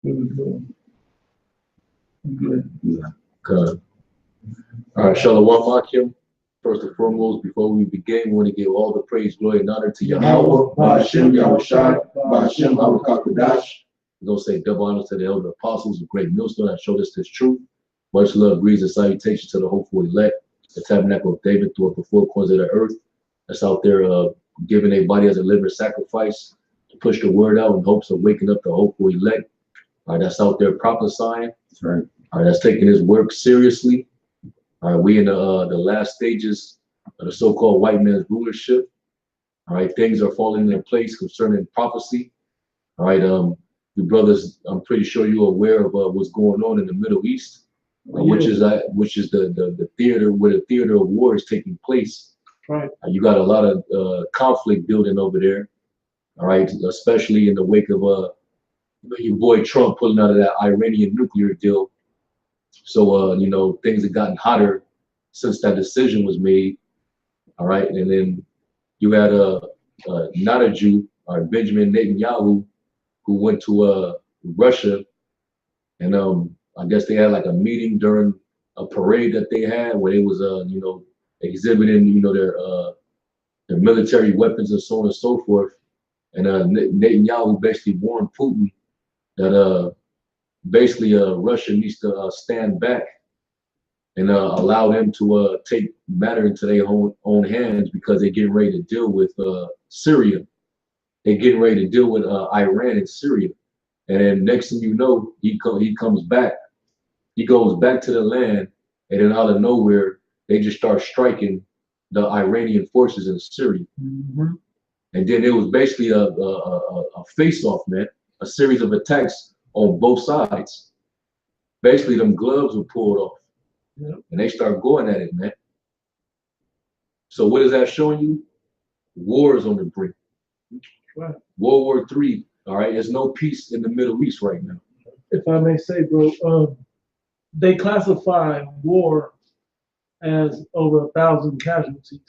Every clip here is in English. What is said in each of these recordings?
Good. Good. Yeah. Good. All right, Shalom, Makim. First and foremost, before we begin, we want to give all the praise, glory, and honor to Yahweh, Ba'ashem, Yahushai, Ba'ashem, Hawakakadash. We're going to say double honor to the elder apostles, the great millstone that showed us this truth. Much love, greetings, and salutations to the hopeful elect, the tabernacle of David throughout the four corners of the earth. That's out there giving their body as a living sacrifice to push the word out in hopes of waking up the hopeful elect. All right, that's out there prophesying. That's right. All right, that's taking his work seriously. All right, we in the last stages of the so-called white man's rulership. All right, things are falling into place concerning prophecy. All right, you brothers, I'm pretty sure you're aware of what's going on in the Middle East, which is the theater where the theater of war is taking place. Right. You got a lot of conflict building over there. All right, especially in the wake of your boy Trump pulling out of that Iranian nuclear deal. So, you know, things have gotten hotter since that decision was made. All right. And then you had not a Jew, Benjamin Netanyahu, who went to Russia. And I guess they had like a meeting during a parade that they had where they was, you know, exhibiting, you know, their military weapons and so on and so forth. And Netanyahu basically warned Putin that basically Russia needs to stand back and allow them to take matter into their own hands because they're getting ready to deal with Syria. They're getting ready to deal with Iran and Syria. And then next thing you know, he comes back. He goes back to the land, and then out of nowhere, they just start striking the Iranian forces in Syria. Mm-hmm. And then it was basically a face-off, man, a series of attacks on both sides. Basically, them gloves were pulled off, and they start going at it, man. So what is that showing you? War is on the brink. Right. World War III. All right, there's no peace in the Middle East right now. If I may say, bro, they classify war as over 1,000 casualties.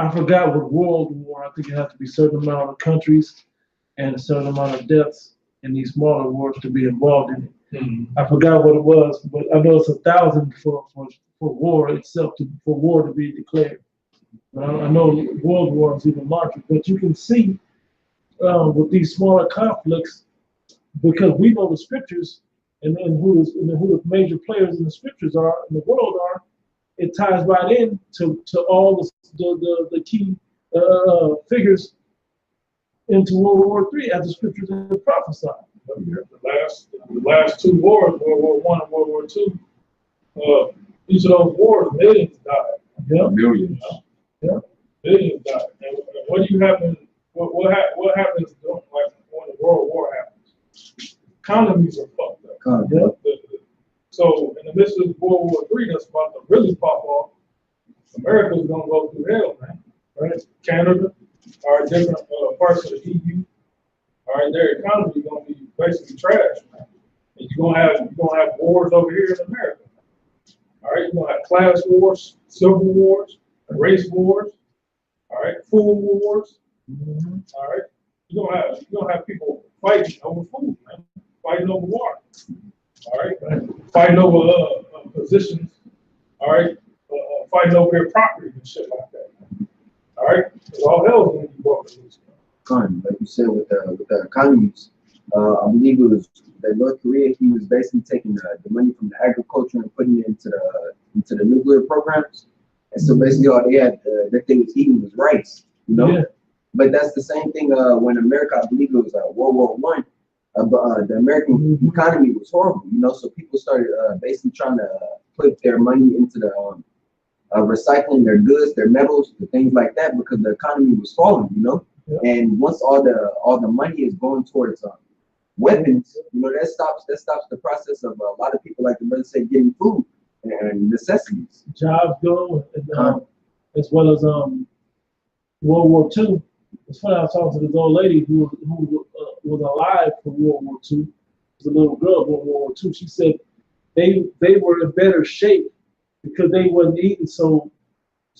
I forgot what world war. I think it has to be a certain amount of countries and a certain amount of deaths in these smaller wars to be involved in it. Mm-hmm. I forgot what it was, but I know it's 1,000 for war itself, for war to be declared. I know world war is even larger, but you can see with these smaller conflicts, because we know the scriptures and then who the major players in the scriptures are in the world are, it ties right in to all the key figures into World War III as the scriptures have prophesied. The last two wars, World War I and World War II, each of those wars, millions died. Yeah. Millions. Yeah. Millions died. And what do you happen? What happens like when the World War happens? Economies are fucked up. Yeah. So in the midst of World War III, that's about to really pop off. America's gonna go through hell, man. Right? Canada, or different parts of the EU. All right, their economy is gonna be basically trash, man. And you're gonna have wars over here in America. All right, you're gonna have class wars, civil wars, race wars. All right, food wars. Mm-hmm. All right, you're gonna have people fighting over food, man. Fighting over water. All right, fighting over positions. All right, fighting over their property and shit like that. All right, because all hell's gonna be broken loose. Like you said with the economies, I believe it was that North Korea. He was basically taking the money from the agriculture and putting it into the nuclear programs. And so basically all they had, that they was eating was rice, you know. Yeah. But that's the same thing when America, I believe it was World War I. The American economy was horrible, you know. So people started basically trying to put their money into the recycling their goods, their metals, the things like that, because the economy was falling, you know. Yeah. And once all the money is going towards weapons, you know, that stops the process of a lot of people, like the brother said, getting food and necessities. Jobs go, and, as well as World War II. It's funny, I was talking to this old lady who was alive for World War II. She was a little girl during World War II. She said they were in better shape because they wasn't eating so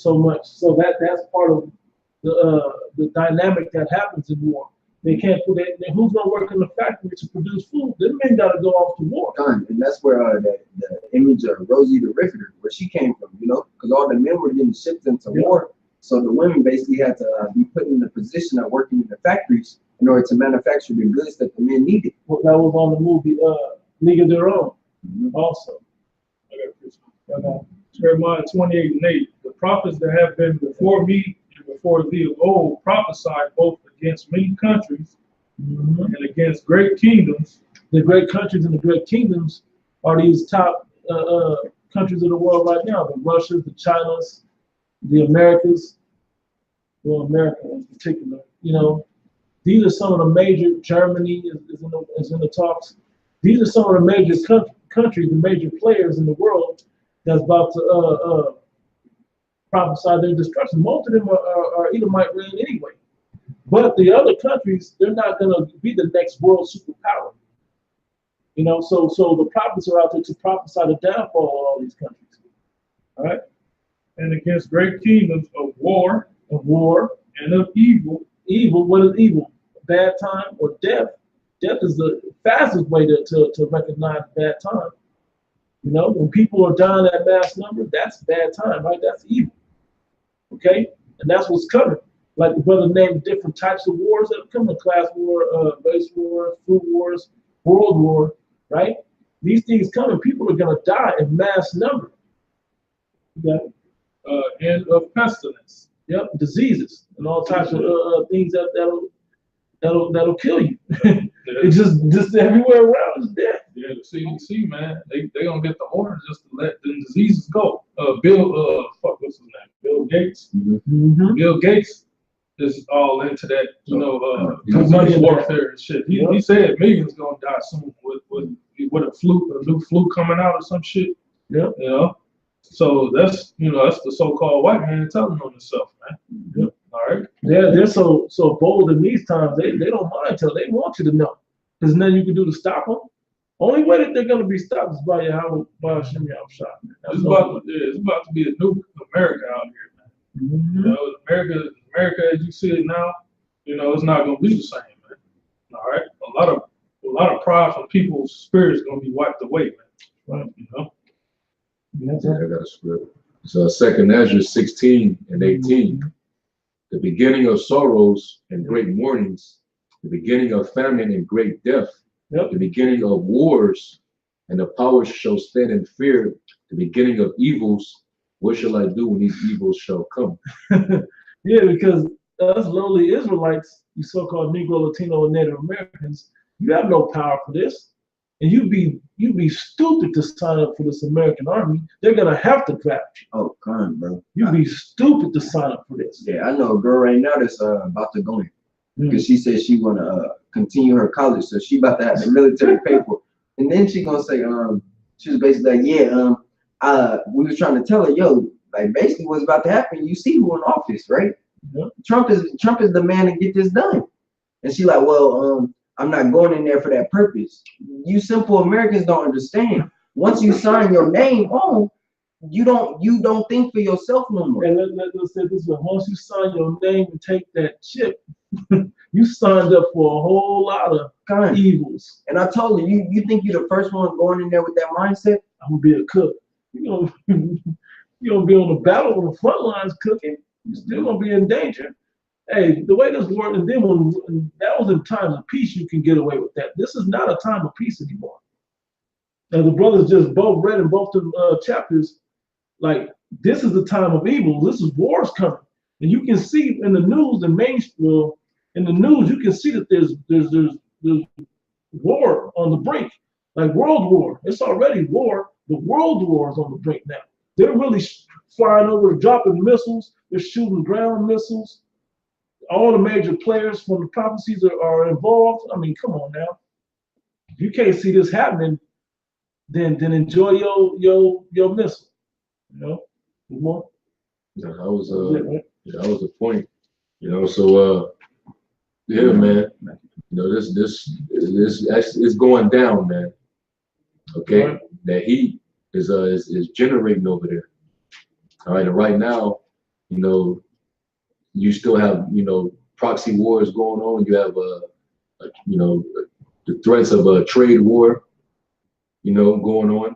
much. So that's part of the dynamic that happens in war. They can't put that. Then who's gonna work in the factory to produce food? Them men gotta go off to war. Done. And that's where the image of Rosie the Rifter, where she came from, you know, because all the men were getting shipped into war. So the women basically had to be put in the position of working in the factories in order to manufacture the goods that the men needed. Well, that was on the movie League of Their Own, also. Jeremiah 28:8. The prophets that have been before me and before thee of old prophesied both against many countries and against great kingdoms. The great countries and the great kingdoms are these top countries of the world right now. The Russias, the Chinas, the Americas. Well, America in particular. You know, these are some of the major. Germany is in the talks. These are some of the major countries, the major players in the world that's about to prophesy their destruction. Most of them are Edomite reign anyway. But the other countries, they're not going to be the next world superpower. You know, so the prophets are out there to prophesy the downfall of all these countries. All right? And against great kingdoms of war and of evil. Evil, what is evil? Bad time or death? Death is the fastest way to recognize bad time. You know, when people are dying at mass number, that's bad time, right? That's evil. Okay? And that's what's coming. Like the brother named different types of wars that are coming: class war, race war, food wars, world war, right? These things coming, people are gonna die in mass number. Yeah. And of pestilence. Yep, diseases and all types of things that'll kill you. It's just everywhere around is death. Yeah, the CDC, man, they gonna get the order just to let the diseases go. What's his name? Bill Gates. Mm-hmm. Bill Gates is all into that, money warfare and shit. He said millions gonna die soon with a new flu coming out or some shit. Yeah. You know, so that's the so-called white man telling on himself, man. Yep. All right. Yeah, they're so bold in these times. They don't mind till they want you to know. There's nothing you can do to stop them. Only way that they're gonna be stopped is by your shimmy out shot. It's about to be a new America out here, man. Mm-hmm. You know, America as you see it now, you know, it's not gonna be the same, man. All right. A lot of pride from people's spirits gonna be wiped away, man. Right. You know. Yeah, I got a script. So 2 Ezra 16:18. The beginning of sorrows and great mournings, the beginning of famine and great death, the beginning of wars, and the powers shall stand in fear, the beginning of evils. What shall I do when these evils shall come? Yeah, because us lowly Israelites, you so-called Negro, Latino, and Native Americans, you have no power for this. And you'd be stupid to sign up for this American army. They're gonna have to draft you. Oh, come on, bro. You'd be stupid to sign up for this. Yeah, I know a girl right now that's about to go in because she said she wanna continue her college, so she about to have the military paper. And then she gonna say, she was basically like, we was trying to tell her, yo, like basically what's about to happen. You see who in office, right? Yeah. Trump is the man to get this done. And she like, well, I'm not going in there for that purpose. You simple Americans don't understand. Once you sign your name on, you don't think for yourself no more. And let's say this way: once you sign your name and take that chip, you signed up for a whole lot of evils. And I told her, you think you're the first one going in there with that mindset? I'm gonna be a cook. You gonna be on the battle on the front lines cooking. You're still gonna be in danger. Hey, the way this worked, and then when that was in times of peace, you can get away with that. This is not a time of peace anymore. And the brothers just both read in both the chapters, like this is the time of evil. This is wars coming, and you can see in the news, in the news, you can see that there's war on the brink, like world war. It's already war. The world war is on the brink now. They're really flying over, dropping missiles. They're shooting ground missiles. All the major players from the prophecies are involved. I mean, come on now. If you can't see this happening, then enjoy your missile. You know, more. Yeah, that was the point. You know, so yeah, man. You know, this is going down, man. Okay, right. That heat is generating over there. All right, and right now, you know, you still have, you know, proxy wars going on. You have you know, the threats of a trade war, you know, going on.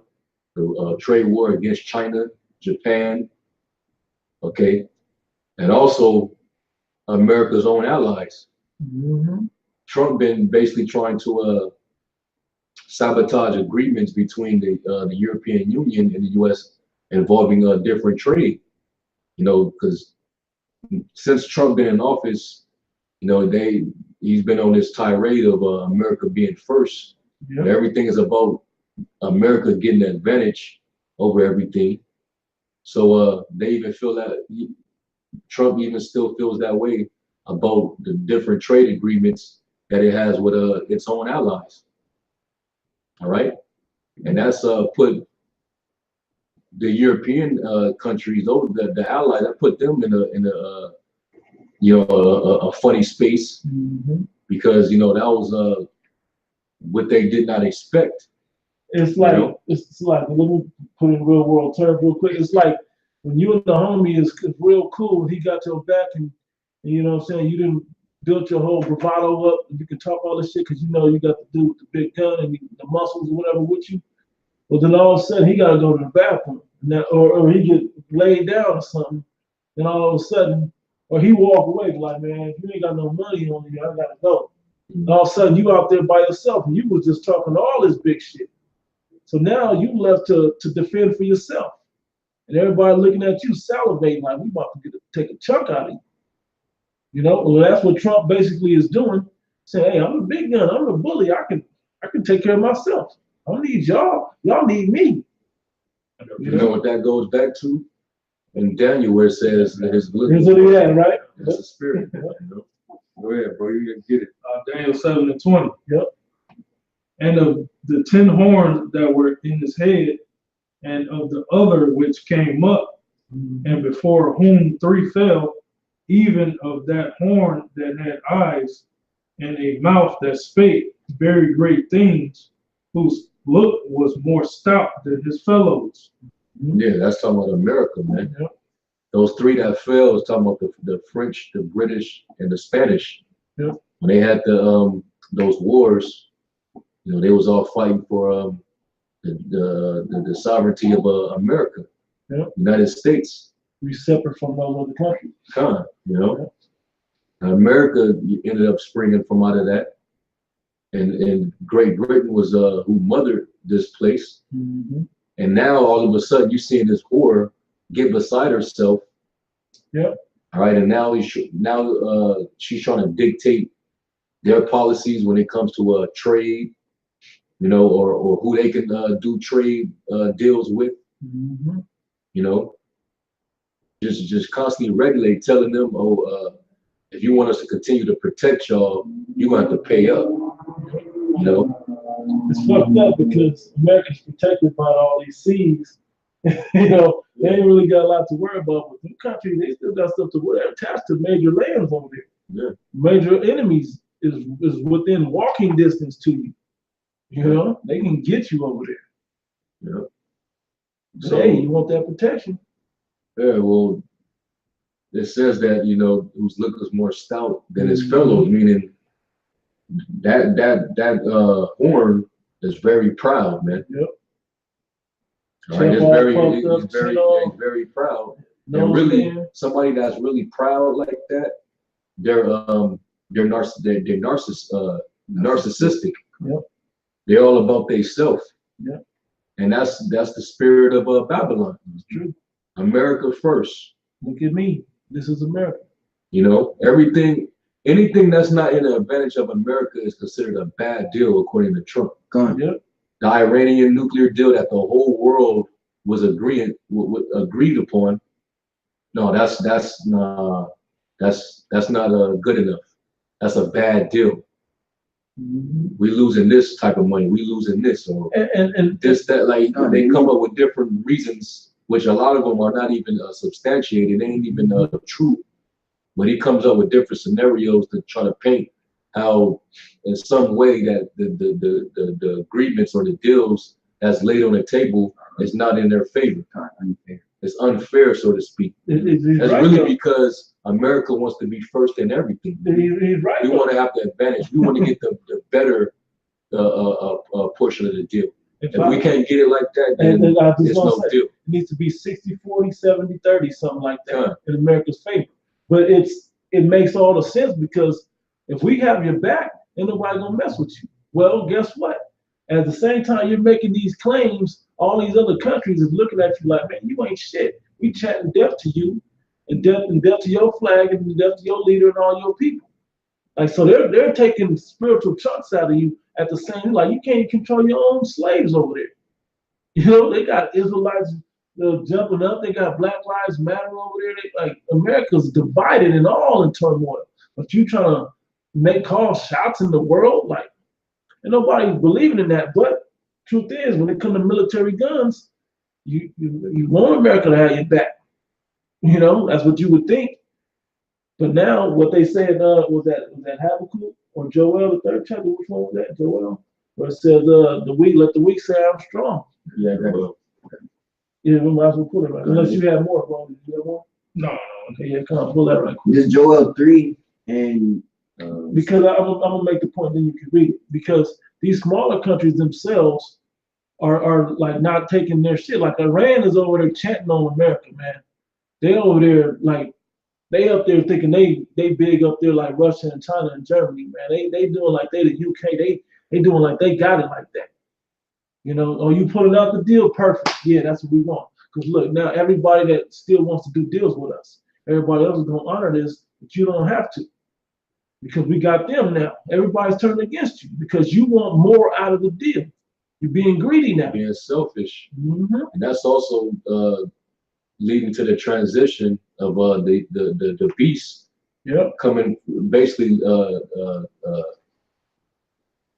The trade war against China, Japan, okay, and also America's own allies. Mm-hmm. Trump been basically trying to sabotage agreements between the European Union and the U.S. involving different trade. You know, because since Trump been in office, you know, he's been on this tirade of America being first. Yep. Everything is about America getting the advantage over everything. So they even feel that Trump even still feels that way about the different trade agreements that it has with its own allies. All right, and that's put the European countries over the allies. That put them in a you know a funny space Mm-hmm. because you know that was what they did not expect. It's like, you know? it's like, let me put in real world terms real quick. It's like when you and the homie is real cool, he got your back, and you know what I'm saying, you didn't build your whole bravado up, and you can talk all this shit because you know you got the dude with the big gun and the muscles or whatever with you. But then all of a sudden he got to go to the bathroom, and that, or he get laid down or something, and all of a sudden, or he walk away like, man, if you ain't got no money on you, I gotta go. And all of a sudden you out there by yourself, and you was just talking all this big shit. So now you left to defend for yourself. And everybody looking at you salivating like, we about to take a chunk out of you. You know, well, that's what Trump basically is doing. Saying, hey, I'm the big gun, I'm the bully, I can take care of myself. I don't need y'all. Y'all need me. You know what that goes back to? In Daniel, where it says that his blood. Here's what he had, right? It's a spirit. You know? Go ahead, bro. You didn't get it. Daniel 7:20. Yep. And of the 10 horns that were in his head, and of the other which came up, and before whom 3 fell, even of that horn that had eyes, and a mouth that spake very great things, whose look was more stout than his fellows. Yeah, that's talking about America, man. Yep. Those 3 that fell is talking about the French, the British, and the Spanish. Yep. When they had those wars, you know, they was all fighting for the sovereignty of America, Yep. United States. We separate from those other countries. You know, America ended up springing from out of that, and Great Britain was who mothered this place. Mm-hmm. And now all of a sudden you're seeing this whore get beside herself. Yep. All right, and now she's trying to dictate their policies when it comes to trade, you know, or who they can do trade deals with. Mm-hmm. You know, just constantly regulate, telling them, if you want us to continue to protect y'all, you're gonna have to pay up. You know, It's fucked up because America's protected by all these seas. You know, they ain't really got a lot to worry about. But the country, they still got stuff to worry. They're attached to major lands over there. Yeah. Major enemies is within walking distance to you. You know, they can get you over there. Yeah. But So, hey, you want that protection? Yeah, well, it says that, you know, whose look is more stout than his Mhm. fellows, meaning that horn is very proud, man. Yep. All right, Chest all puffed up, he's very proud. No And really, man. somebody that's really proud like that, they're narcissistic. Yep. They're all about themselves. Yep. And that's the spirit of Babylon. It's true. America first. Look at me. This is America. You know, anything that's not in the advantage of America is considered a bad deal according to Trump. Yep. The Iranian nuclear deal that the whole world was agreed upon. No, that's not good enough. That's a bad deal. Mm-hmm. We losing this type of money. We losing this or And this, that. Like they come up with different reasons, which a lot of them are not even substantiated. They ain't even true. But he comes up with different scenarios to try to paint how, in some way, that the agreements or the deals that's laid on the table is not in their favor. It's unfair, so to speak. it's That's right really though. because America wants to be first in everything. He's right. We want to have the advantage. We want to get the better portion of the deal. If we can't get it like that, then it's no deal. It needs to be 60-40, 70-30, something like that in America's favor. But it makes all the sense because if we have your back, ain't nobody gonna mess with you. Well, guess what? At the same time you're making these claims, all these other countries is looking at you like, man, you ain't shit. We chatting death to you, and death to your flag, and death to your leader and all your people. Like, so they're taking spiritual chunks out of you at the same, like, you can't control your own slaves over there. You know, they got Israelites jumping up, they got Black Lives Matter over there. Like, America's divided and all in turmoil. But you trying to make shots in the world, like, and nobody's believing in that. But truth is, when it comes to military guns, you want America to have your back. You know, that's what you would think. But now what they said was that Habakkuk or Joel, the third chapter, which one was that? Joel? Where it says let the weak say I'm strong. Yeah, Yeah, we might as well put it right. Unless you have more, bro. Did you have more? No. Okay, yeah, come on, pull that right quick. This is Joel 3 and because I'm gonna make the point, then you can read it. Because these smaller countries themselves are like not taking their shit. Like Iran is over there chanting on America, man. They over there like they up there thinking they big up there like Russia and China and Germany, man. They doing like they the UK. They doing like they got it like that. You know, oh, you pulling out the deal, perfect. Yeah, that's what we want. Because look, now everybody that still wants to do deals with us, everybody else is gonna honor this, but you don't have to. Because we got them now. Everybody's turning against you because you want more out of the deal. You're being greedy now. Being selfish. And that's also leading to the transition of the beast coming basically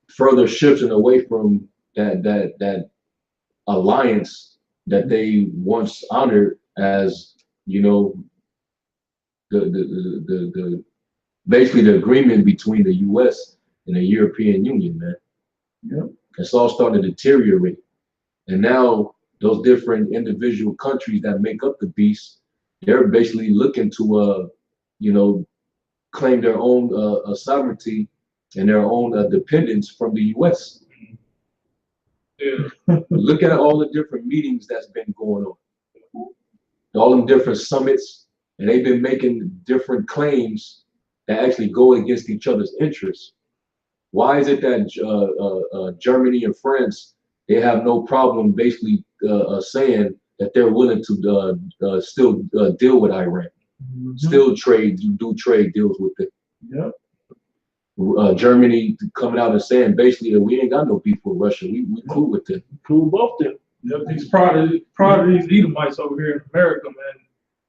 further shifting away from that alliance that they once honored as, you know, the basically the agreement between the US and the European Union, man. It's all starting to deteriorate. And now those different individual countries that make up the beast, they're basically looking to, you know, claim their own sovereignty and their own dependence from the US. Yeah. Look at all the different meetings that's been going on. All them different summits, and they've been making different claims that actually go against each other's interests. Why is it that Germany and France, they have no problem basically saying that they're willing to still deal with Iran, still do trade deals with it? Germany coming out and saying basically that we ain't got no beef with Russia. We cool with them. Cool both them. Yep, these proud of these Edomites over here in America,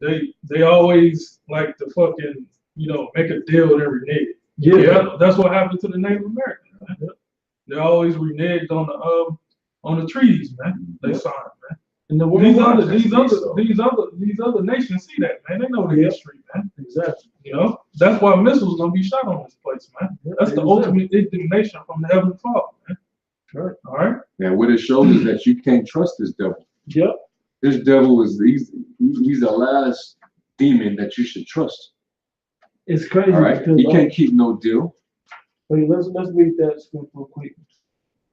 man. They always like to fucking, you know, make a deal with every nigga. Yeah, that's what happened to the Native Americans, man. They always reneged on the treaties, man. They signed, man. And these other nations see that, man. They know the history, man. Exactly. You know, that's why missiles gonna be shot on this place, man. That's the ultimate indignation from the Heavenly Father, man. Sure. All right. And what it shows is that you can't trust this devil. Yep. This devil he's the last demon that you should trust. It's crazy. All right. He can't keep no deal. Wait, let's read that script real quick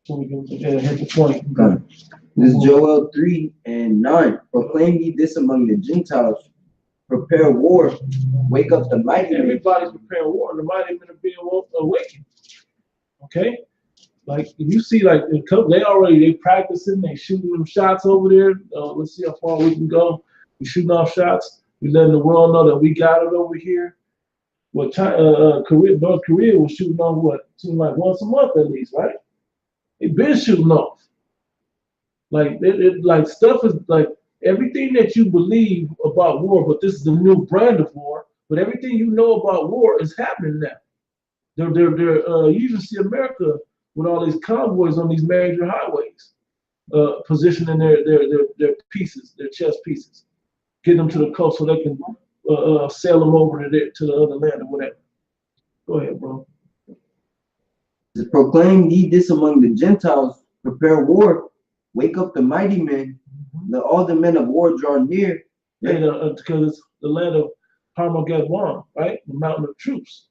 so we can hit the point. Okay. This is Joel 3 and 9. Proclaim ye this among the Gentiles. Prepare war. Wake up the mighty. Everybody's preparing war, and the mighty men are being awakened. Okay? Like, if you see, like, they practicing, they shooting them shots over there. Let's see how far we can go. We're shooting off shots. We're letting the world know that we got it over here. What North Korea was shooting off what? Seemed like once a month at least, right? They've been shooting off. Like, like stuff is like everything that you believe about war, but this is a new brand of war. But everything you know about war is happening now. You even see America with all these convoys on these major highways, positioning their pieces, their chess pieces, getting them to the coast so they can sail them over to the other land or whatever. Go ahead, bro. Proclaim ye this among the Gentiles. Prepare war. Wake up the mighty men. Let all the men of war draw near. Yeah, because it's the land of Harmageddon, right? The mountain of troops.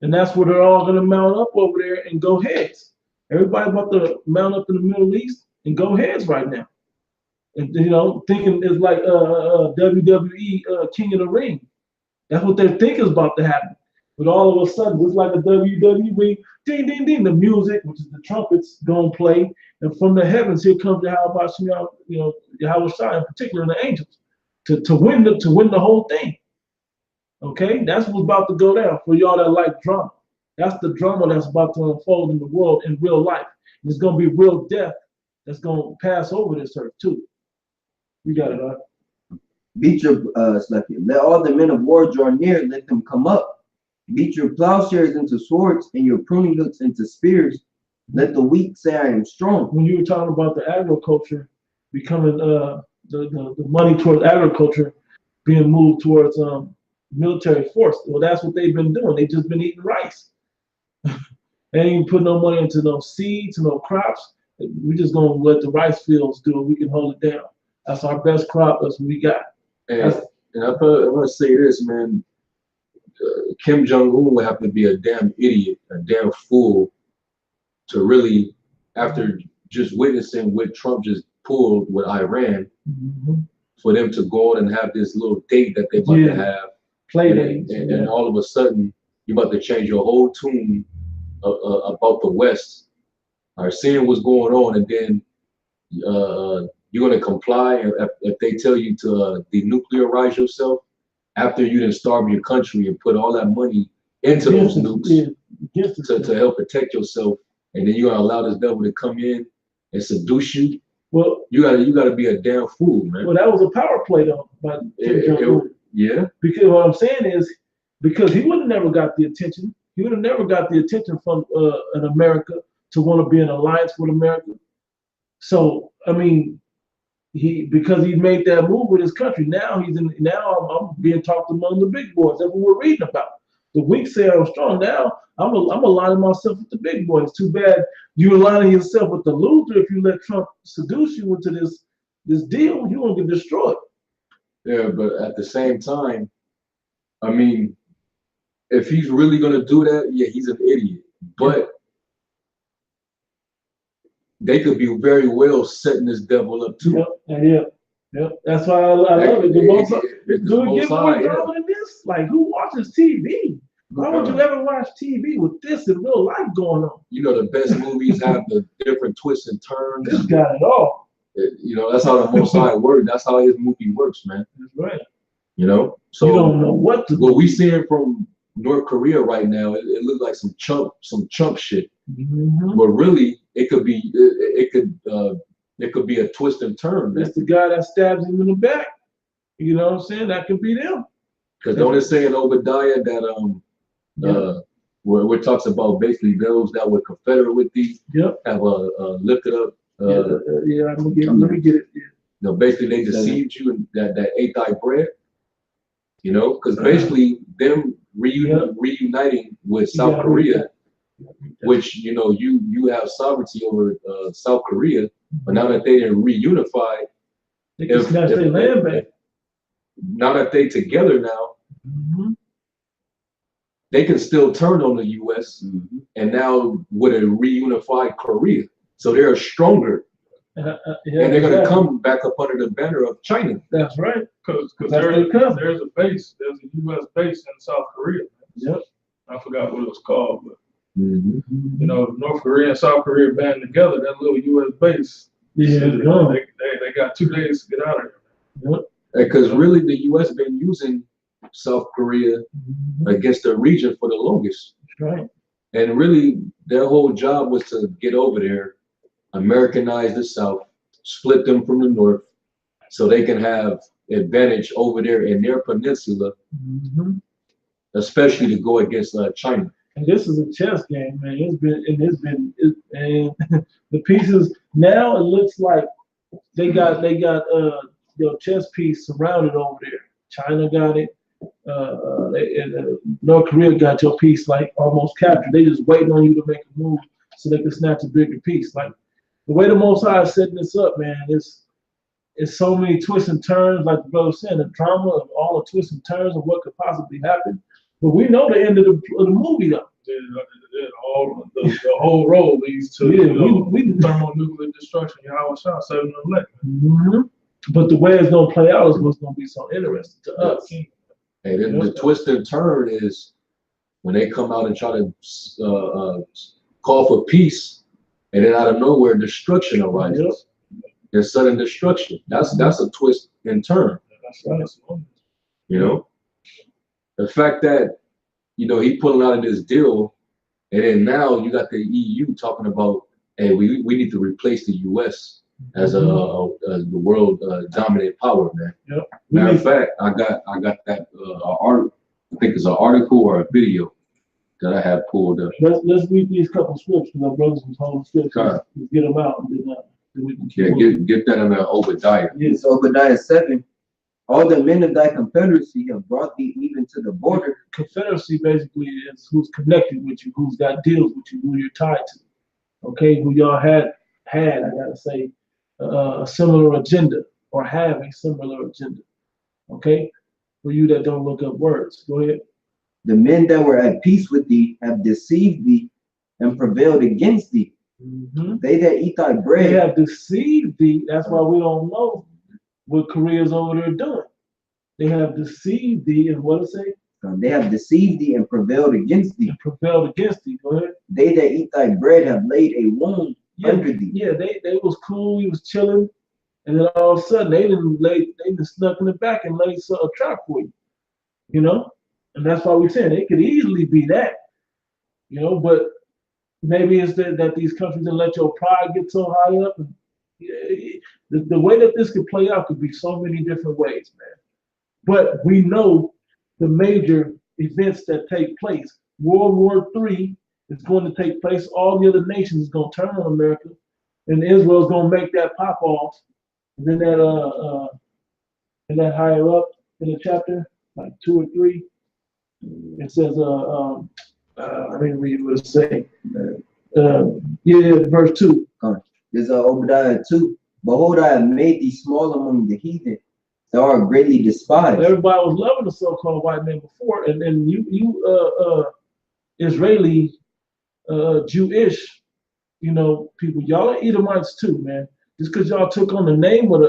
And that's where they're all gonna mount up over there and go heads. Everybody about to mount up in the Middle East and go heads right now. And thinking it's like WWE King of the Ring. That's what they're thinking is about to happen. But all of a sudden, it's like a WWE ding ding ding. The music, which is the trumpets, gonna play, and from the heavens here comes Yahweh Shai, Yahweh Shai, in particular, and the angels, to win the whole thing. Okay, that's what's about to go down for y'all that like drama. That's the drama that's about to unfold in the world in real life. There's gonna be real death that's gonna pass over this earth too. You got it, huh? Beat your let all the men of war draw near, let them come up. Beat your plowshares into swords and your pruning hooks into spears. Let the weak say I am strong. When you were talking about the agriculture becoming the money towards agriculture being moved towards military force, well, that's what they've been doing. They've just been eating rice. They ain't put no money into no seeds, no crops. We just gonna let the rice fields do it. We can hold it down. That's our best crop. That's what we got. And I'm gonna say this, man. Kim Jong-un would have to be a damn idiot, a damn fool, to really, after just witnessing what Trump just pulled with Iran, for them to go on and have this little date that they're about to have, play dates, and all of a sudden you're about to change your whole tune about the West, or seeing what's going on, and then you're gonna comply if they tell you to denuclearize yourself after you done starve your country and put all that money into those nukes to help protect yourself, and then you're gonna allow this devil to come in and seduce you. Well, you gotta be a damn fool, man. Well, that was a power play though, but yeah. Because what I'm saying is, because he would have never got the attention. He would have never got the attention from an America to want to be in alliance with America. So I mean, because he made that move with his country. Now I'm being talked among the big boys. That's what we're reading about. The weak say I'm strong. Now I'm aligning myself with the big boys. Too bad you aligning yourself with the loser. If you let Trump seduce you into this deal, you're gonna get destroyed. Yeah, but at the same time, I mean, if he's really gonna do that, yeah, he's an idiot. But they could be very well setting this devil up too. Yep. That's why I love it. Do it get more drama than this? Like, who watches TV? Why would you ever watch TV with this in real life going on? You know, the best movies have the different twists and turns. This got it all. That's how the Most High works. That's how his movie works, man. That's right. So you don't know what to do. What we seeing from North Korea right now, it looks like some chump shit. But really, it could be a twist and turn, man. It's the guy that stabs him in the back. You know what I'm saying? That could be them. Because don't it say in Obadiah that where it talks about basically those that were confederate with these have lifted up. Let me get it. Basically they deceived you and that ate thy bread. Because basically them reuniting with South Korea, which you have sovereignty over South Korea, but now that they didn't reunify, they can snatch their land back. Now that they together now, they can still turn on the U.S. And now with a reunified Korea, so they're stronger, and they're gonna come back up under the banner of China. That's right, because there's a U.S. base in South Korea. Yep. I forgot what it was called, but North Korea and South Korea band together. That little U.S. base. They got 2 days to get out of there. Yep. Because really, the U.S. been using South Korea against the region for the longest. That's right. And really, their whole job was to get over there, Americanize the South, split them from the North, so they can have advantage over there in their peninsula, especially to go against China. And this is a chess game, man. And the pieces now it looks like they got your chess piece surrounded over there. China got it. North Korea got your piece like almost captured. They just waiting on you to make a move so they can snatch a bigger piece. Like the way the Most High is setting this up, man, it's so many twists and turns, like the brother said, the drama of all the twists and turns of what could possibly happen. But we know the end of the movie though. The whole road leads to we thermonuclear destruction. Yahweh Shah 7-11. Mm-hmm. But the way it's gonna play out is what's gonna be so interesting to us. And then the twist and turn is when they come out and try to call for peace, and then out of nowhere destruction arises. Yep. There's sudden destruction. That's a twist and turn. That's right. You know, the fact that he pulling out of this deal, and then now you got the EU talking about, hey, we need to replace the US as the world dominant power, man. Yep. Matter of fact, I got that article. I think it's an article or a video that I have pulled up. Let's read these couple scripts because our brothers was holding scripts. Let's get them out. And then we can get that in Obadiah. Yes, Obadiah 7. All the men of thy confederacy have brought thee even to the border. Confederacy basically is who's connected with you, who's got deals with you, who you're tied to. Okay, who y'all had, I gotta say, a similar agenda or have a similar agenda. Okay, for you that don't look up words, go ahead. The men that were at peace with thee have deceived thee and prevailed against thee. Mm-hmm. They that eat thy bread. They have deceived thee. That's why we don't know what Korea's over there doing. They have deceived thee, and what does it say? They have deceived thee and prevailed against thee. And prevailed against thee. Go ahead. They that eat thy bread have laid a wound under thee. Yeah, they was cool. He was chilling, and then all of a sudden they didn't snuck in the back and laid a trap for you. And that's why we're saying it could easily be that. But maybe it's that these countries didn't let your pride get so high up. And the way that this could play out could be so many different ways, man. But we know the major events that take place. World War III is going to take place. All the other nations is going to turn on America, and Israel is going to make that pop off. And then that higher up in the chapter, like 2 or 3, it says, I didn't read what it say. Verse 2. There's Obadiah 2. Behold, I have made thee small among the heathen. Thou art greatly despised. Everybody was loving the so-called white man before, and then you Israeli, Jewish, people, y'all are Edomites too, man. Just because y'all took on the name of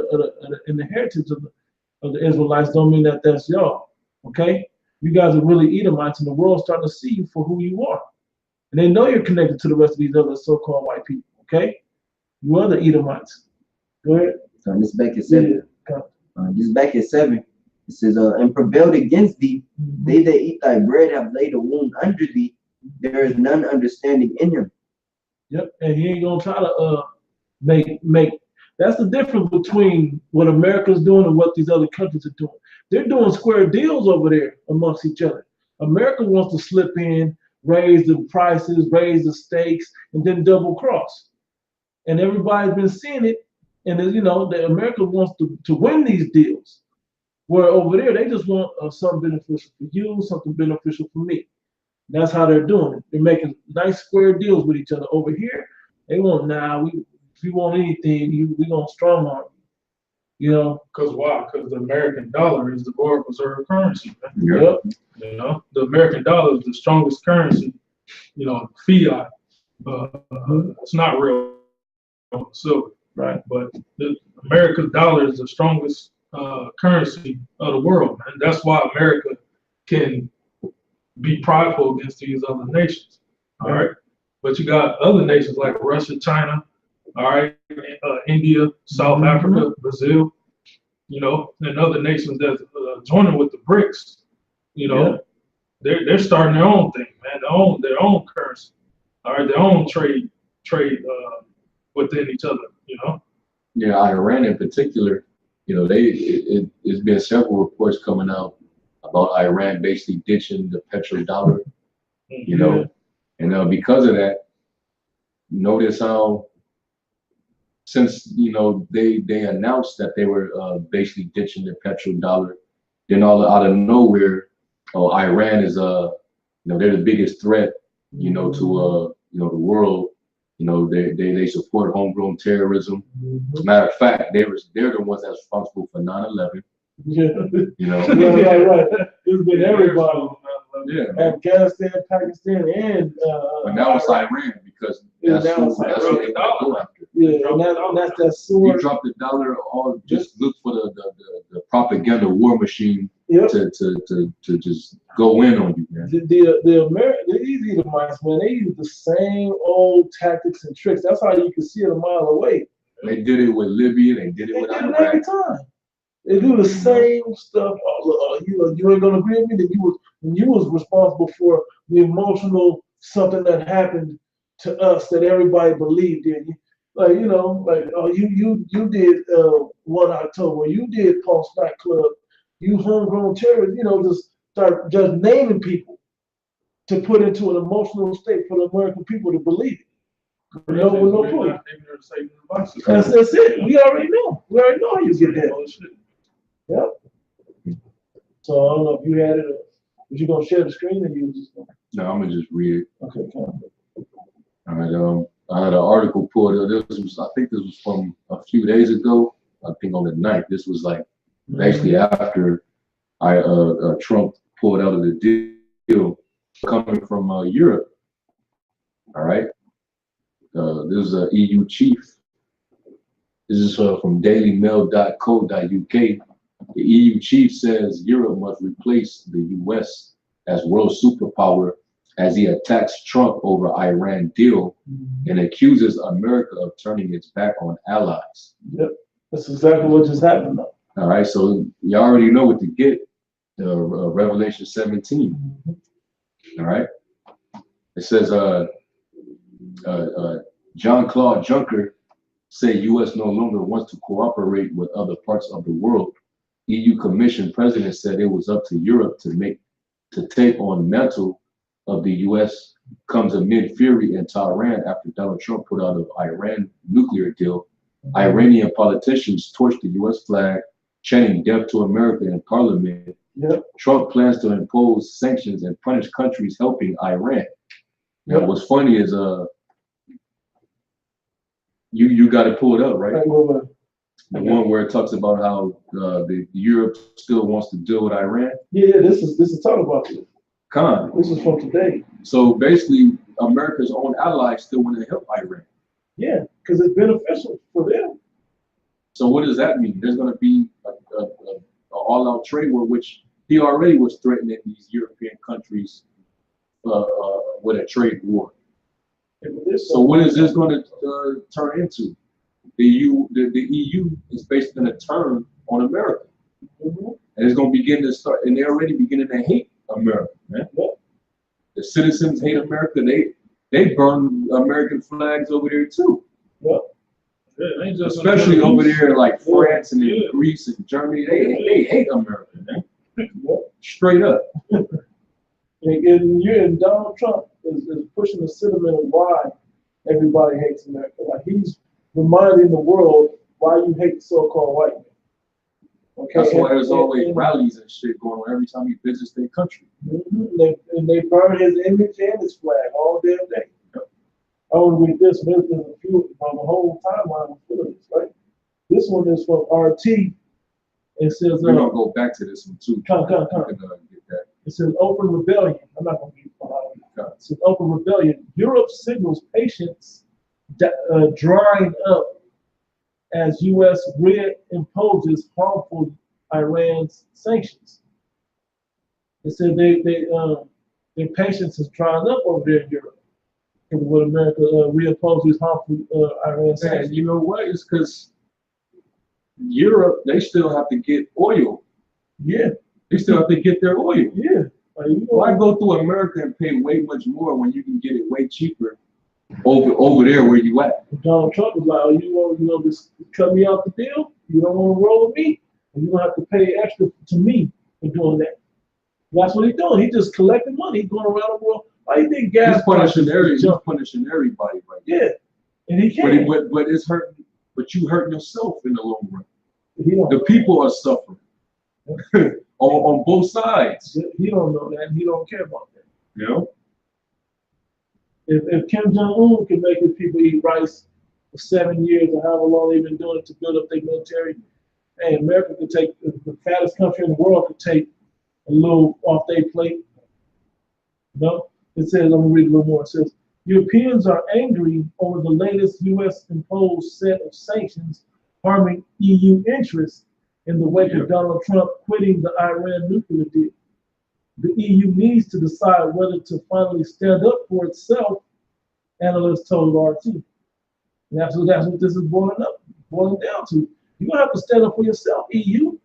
and the heritage of the Israelites don't mean that that's y'all. Okay, you guys are really Edomites, and the world's starting to see you for who you are, and they know you're connected to the rest of these other so-called white people. Okay, you are the Edomites. Go ahead. So this back at 7. This back at 7. It says, and prevailed against thee. Mm-hmm. They that eat thy bread have laid a wound under thee. There is none understanding in him. Yep, and he ain't gonna try to make. That's the difference between what America's doing and what these other countries are doing. They're doing square deals over there amongst each other. America wants to slip in, raise the prices, raise the stakes, and then double cross. And everybody's been seeing it. And the America wants to win these deals. Where over there, they just want something beneficial for you, something beneficial for me. That's how they're doing it. They're making nice square deals with each other. Over here, they want, if you want anything, we gonna strong arm you. Because why? Because the American dollar is the world reserve currency. Yep. The American dollar is the strongest currency. Fiat. It's not real silver. Right. But the American dollar is the strongest currency of the world, man. That's why America can be prideful against these other nations. All right. But you got other nations like Russia, China, all right, India, South Africa, Brazil, and other nations that's joining with the BRICS. They're starting their own thing, man. Their own currency, all right, their own trade within each other. Yeah, Iran in particular, it's been several reports coming out about Iran basically ditching the petrodollar, and because of that, notice how since they announced that they were basically ditching the petrodollar, then all out of nowhere, Iran is they're the biggest threat, to the world, You know, they support homegrown terrorism. Mhm. Matter of fact, they're the ones that's responsible for 9/11. Yeah. You know, Right. It's been everybody. yeah. Afghanistan, Pakistan, and But now it's Iran because Yeah, that's now who it's they Iran. go after. yeah, and that's that You sword. drop the dollar, all just look for the propaganda war machine Yep. to just go in on you, man. The these Edomites, man, they use the same old tactics and tricks. That's how you can see it a mile away. They did it with Libya, they did it They with do it every Iraq. time. They do the same stuff. You ain't gonna agree with me that you was responsible for the emotional something that happened to us that everybody believed in. Like you did 1 October, you did Pulse nightclub, you homegrown terrorists. Just start just naming people to put into an emotional state for the American people to believe it. With no proof. That's it. We already know. We already know how you get that. Yep. So I don't know if you had it or was you gonna share the screen or you was just gonna. No, I'm gonna just read it. Okay, come All right. I had an article pulled up. I think this was from a few days ago. I think on the 9th. This was like basically after Trump pulled out of the deal, coming from Europe. All right. This is an EU chief. This is from dailymail.co.uk. The EU chief says Europe must replace the US as world superpower as he attacks Trump over Iran deal and accuses America of turning its back on allies. Yep, that's exactly what just happened though. All right, so you already know what to get. Revelation 17. All right, it says Jean-Claude Juncker say U.S. no longer wants to cooperate with other parts of the world. EU Commission President said it was up to Europe to take on mantle of the U.S. comes amid fury in Tehran after Donald Trump put out of Iran nuclear deal. Iranian politicians torched the U.S. flag, chanting "Death to America" in Parliament. Yep. Trump plans to impose sanctions and punish countries helping Iran. Now, Yep. what's funny is you got to pull it up, right? The one where it talks about how the Europe still wants to deal with Iran. Yeah, this is talking about this. This is from today. So basically, America's own allies still want to help Iran. Yeah, because it's beneficial for them. So what does that mean? There's going to be a all-out trade war, which he already was threatening these European countries with a trade war. So what is this going to turn into? The EU is basically going to turn on America, and it's going to begin to start, and they're already beginning to hate America, man. The citizens hate America. They burn American flags over there too. Especially over there like France and Greece and Germany. They hate America, man. Straight up. And Donald Trump is pushing the sentiment of why everybody hates America. Like he's reminding the world why you hate the so-called white man. Okay. That's why there's always rallies and shit going on every time he visits their country. And they burn his image and his flag all damn day. I want to read this. There's a few on the whole timeline of this, right? This one is from RT. It says we're gonna go back to this one too. Come. Get that. It says open rebellion. I'm not gonna read it. It says open rebellion. Europe signals patience drying up as U.S. reimposes harmful Iran's sanctions. It said their patience is drying up over there in Europe. When America reimposes harmful Iran sanctions. And you know what? It's because Europe, they still have to get oil. Yeah. They still have to get their oil. Yeah. Why go through America and pay way much more when you can get it way cheaper over there where you at? Donald Trump was like, oh, you want just cut me off the deal? You don't want to roll with me? And you're going to have to pay extra to me for doing that. That's what he's doing. He's just collecting money. He's going around the world. Why do you think gas He's punishing everybody right now. Yeah. And he can't. But it's hurting. But you hurt yourself in the long run. The people are suffering on both sides. He don't know that. He don't care about that. You know. If Kim Jong-un can make his people eat rice for 7 years or however long they've been doing it to build up their military, hey, America could take, the fattest country in the world could take a little off their plate. No, it says, I'm gonna read a little more. It says, Europeans are angry over the latest U.S. imposed set of sanctions harming EU interests in the wake of Donald Trump quitting the Iran nuclear deal. The EU needs to decide whether to finally stand up for itself, analysts told RT. And that's what this is boiling down to. You're gonna have to stand up for yourself, EU.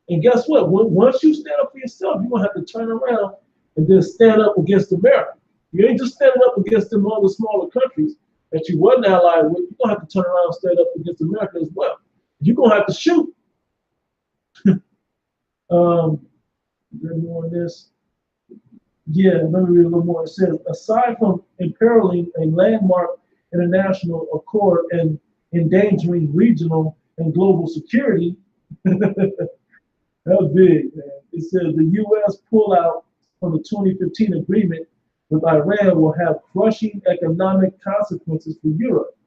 And guess what? Once you stand up for yourself, you're gonna have to turn around and then stand up against America. You ain't just standing up against them other smaller countries that you wasn't allied with. You're gonna have to turn around and stand up against America as well. You're gonna have to shoot. There's more on this. Yeah, let me read a little more. It says, aside from imperiling a landmark international accord and endangering regional and global security, that's big, man. It says the U.S. pullout from the 2015 agreement with Iran will have crushing economic consequences for Europe.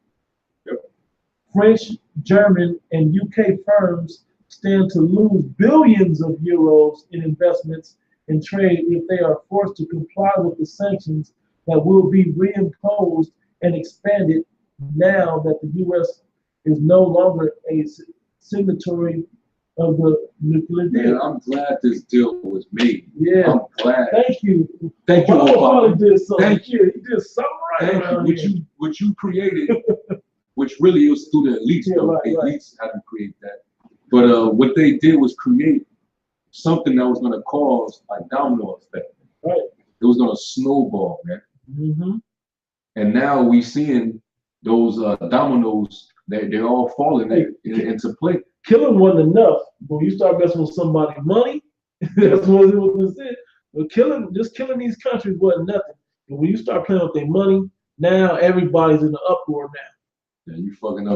French, German, and UK firms stand to lose billions of euros in investments and trade if they are forced to comply with the sanctions that will be reimposed and expanded now that the U.S. is no longer a signatory of the nuclear deal. Man, I'm glad this deal was made. Yeah. I'm glad. Thank you. Thank you, Obama did something. Thank you. He did something right. Thank you. What you created, which really was through the elites, though. Right, the elites had to create that. But what they did was create something that was going to cause a domino effect. Right. It was going to snowball, man. Mm-hmm. And now we seeing those dominoes, they're all falling into place. Killing wasn't enough. When you start messing with somebody's money, that's what it was. But killing these countries wasn't nothing. But when you start playing with their money, now everybody's in the uproar now. Yeah, you fucking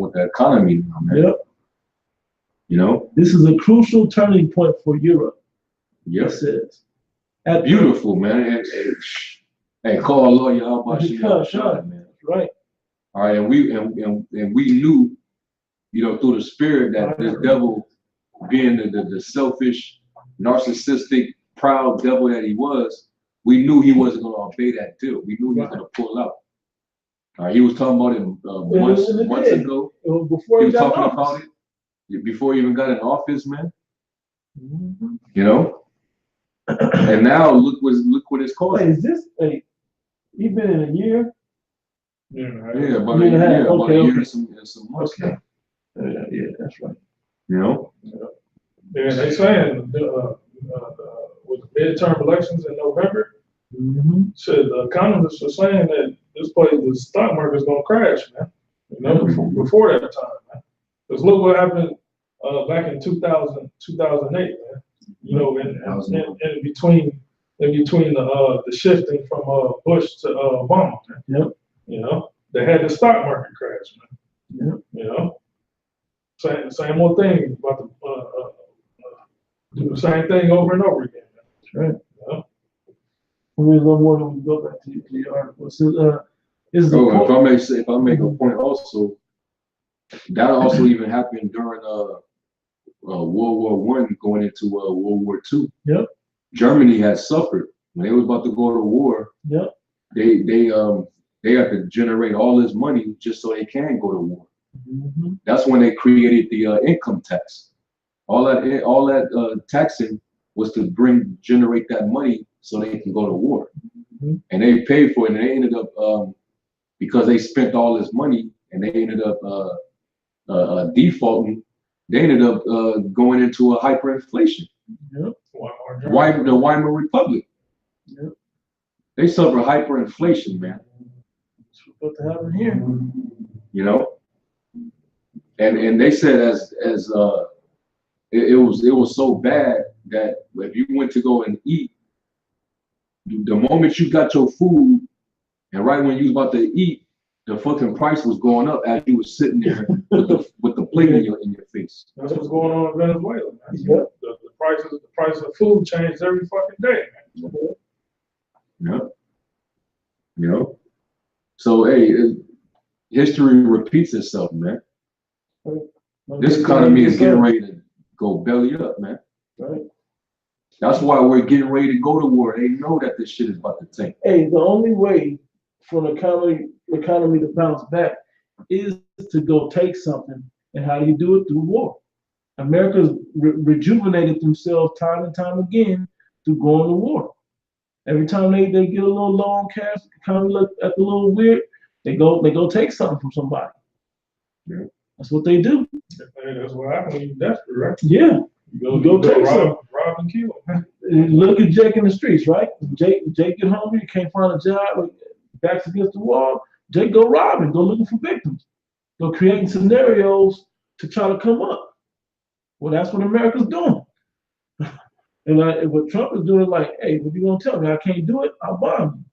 with the economy now, man. Yep. You know? This is a crucial turning point for Europe. Yep. It says. Beautiful, man. Hey, call a lawyer. How about she shot, man? Right. All right, and we knew, you know, through the spirit that this devil, being the selfish, narcissistic, proud devil that he was, we knew he wasn't going to obey that deal. We knew he was going to pull out. All right, he was talking about it months ago. Before he was talking about it before he even got in office, man. Mm-hmm. You know, and now look what it's called. Wait, is this he been in a year? Yeah, about a year, okay. and some months. Okay. Yeah, that's right. You know. Yeah, they saying with the midterm elections in November, said the economists are saying that the stock market is gonna crash, man. You know, before that time, man. Because look what happened back in 2008, man. You know, in between the shifting from Bush to Obama, man. Yep. You know, they had the stock market crash, man. Yep. You know, same old thing about do the same thing over and over again. That's right. You know? We'll read a little more than we go back to the article. So, if I make a point also, that also even happened during World War I going into World War II. Yep. Germany had suffered when they was about to go to war. Yep. They had to generate all this money just so they can go to war. Mm-hmm. That's when they created the income tax. All that taxing was to generate that money so they can go to war. Mm-hmm. And they paid for it, and they ended up because they spent all this money and they ended up defaulting. They ended up going into a hyperinflation. Yep. The Weimar Republic. Yep. They suffer hyperinflation, man. That's what's to happen here. You know, and they said it was so bad that if you went to go and eat, the moment you got your food, and right when you was about to eat, the fucking price was going up as you was sitting there with the plate in your face. That's what's going on in Venezuela, man. Yep. The price of food changes every fucking day, man. Yeah. You know. So hey, history repeats itself, man. This economy is getting ready to go belly up, man. Right. That's why we're getting ready to go to war. They know that this shit is about to tank. Hey, the only way for an economy to bounce back is to go take something. And how do you do it? Through war. America's rejuvenated themselves time and time again through going to war. Every time they get a little low on cash, kind of look at a little weird, they go take something from somebody. Yeah. That's what they do. Hey, that's what happens when you're desperate, right? Yeah. You Go take rob and kill. Look at Jake in the streets, right? Jake get hungry, can't find a job, backs against the wall. Jake go robbing, go looking for victims, go creating scenarios to try to come up. Well, that's what America's doing. And what Trump is doing, like, hey, what you gonna tell me? I can't do it. I'll bomb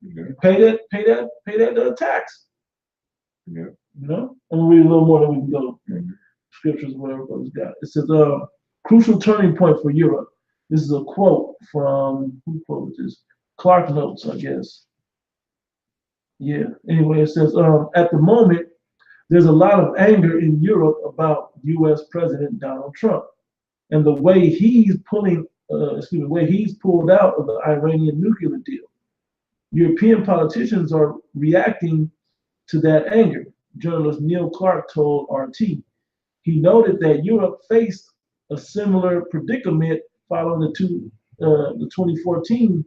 you. Yeah. Pay that tax. Yeah. You know. I'm gonna read a little more, then we can go. Mm-hmm. Scriptures, whatever brothers got. It says, crucial turning point for Europe. This is a quote from, who quoted this? Clark Notes, I guess. Yeah. Anyway, it says, at the moment, there's a lot of anger in Europe about U.S. President Donald Trump and the way he's pulled out of the Iranian nuclear deal. European politicians are reacting to that anger, journalist Neil Clark told RT. He noted that Europe faced a similar predicament following the 2014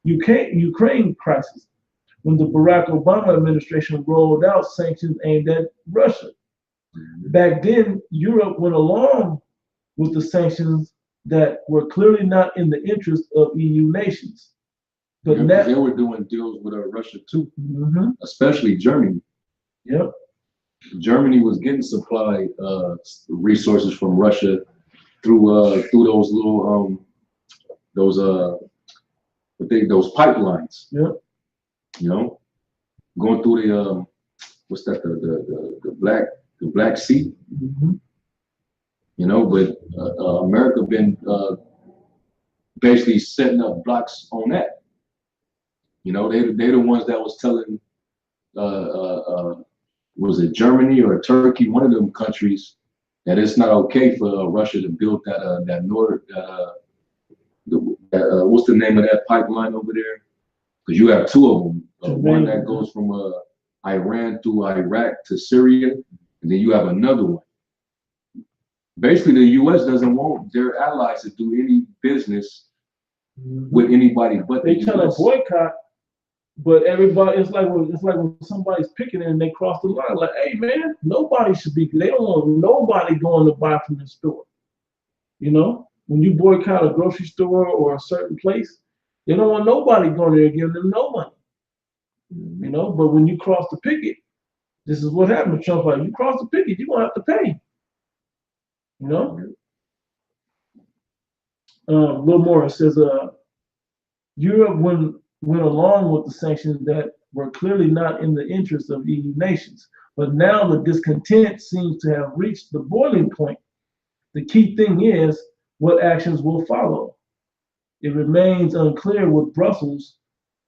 Ukraine crisis, when the Barack Obama administration rolled out sanctions aimed at Russia. Back then, Europe went along with the sanctions that were clearly not in the interest of EU nations. But now they were doing deals with Russia too, especially Germany. Yep. Germany was getting supply resources from Russia through those little those pipelines. Yep. You know, going through the what's that, the Black Sea. You know, but America been basically setting up blocks on that. You know, they the ones that was telling was it Germany or Turkey, one of them countries, that it's not okay for Russia to build what's the name of that pipeline over there? Because you have two of them. One that goes from Iran through Iraq to Syria, and then you have another one. Basically, the U.S. doesn't want their allies to do any business with anybody but they the trying to US. boycott, but everybody, it's like when somebody's picking and they cross the line, like, hey man, nobody should be. They don't want nobody going to buy from the store. You know, when you boycott a grocery store or a certain place, they don't want nobody going there giving them no money. You know, but when you cross the picket, this is what happened to Trump. Like, you cross the picket, you're gonna have to pay. You know. A little more. It says, Europe went along with the sanctions that were clearly not in the interest of EU nations, but now the discontent seems to have reached the boiling point. The key thing is what actions will follow. It remains unclear with Brussels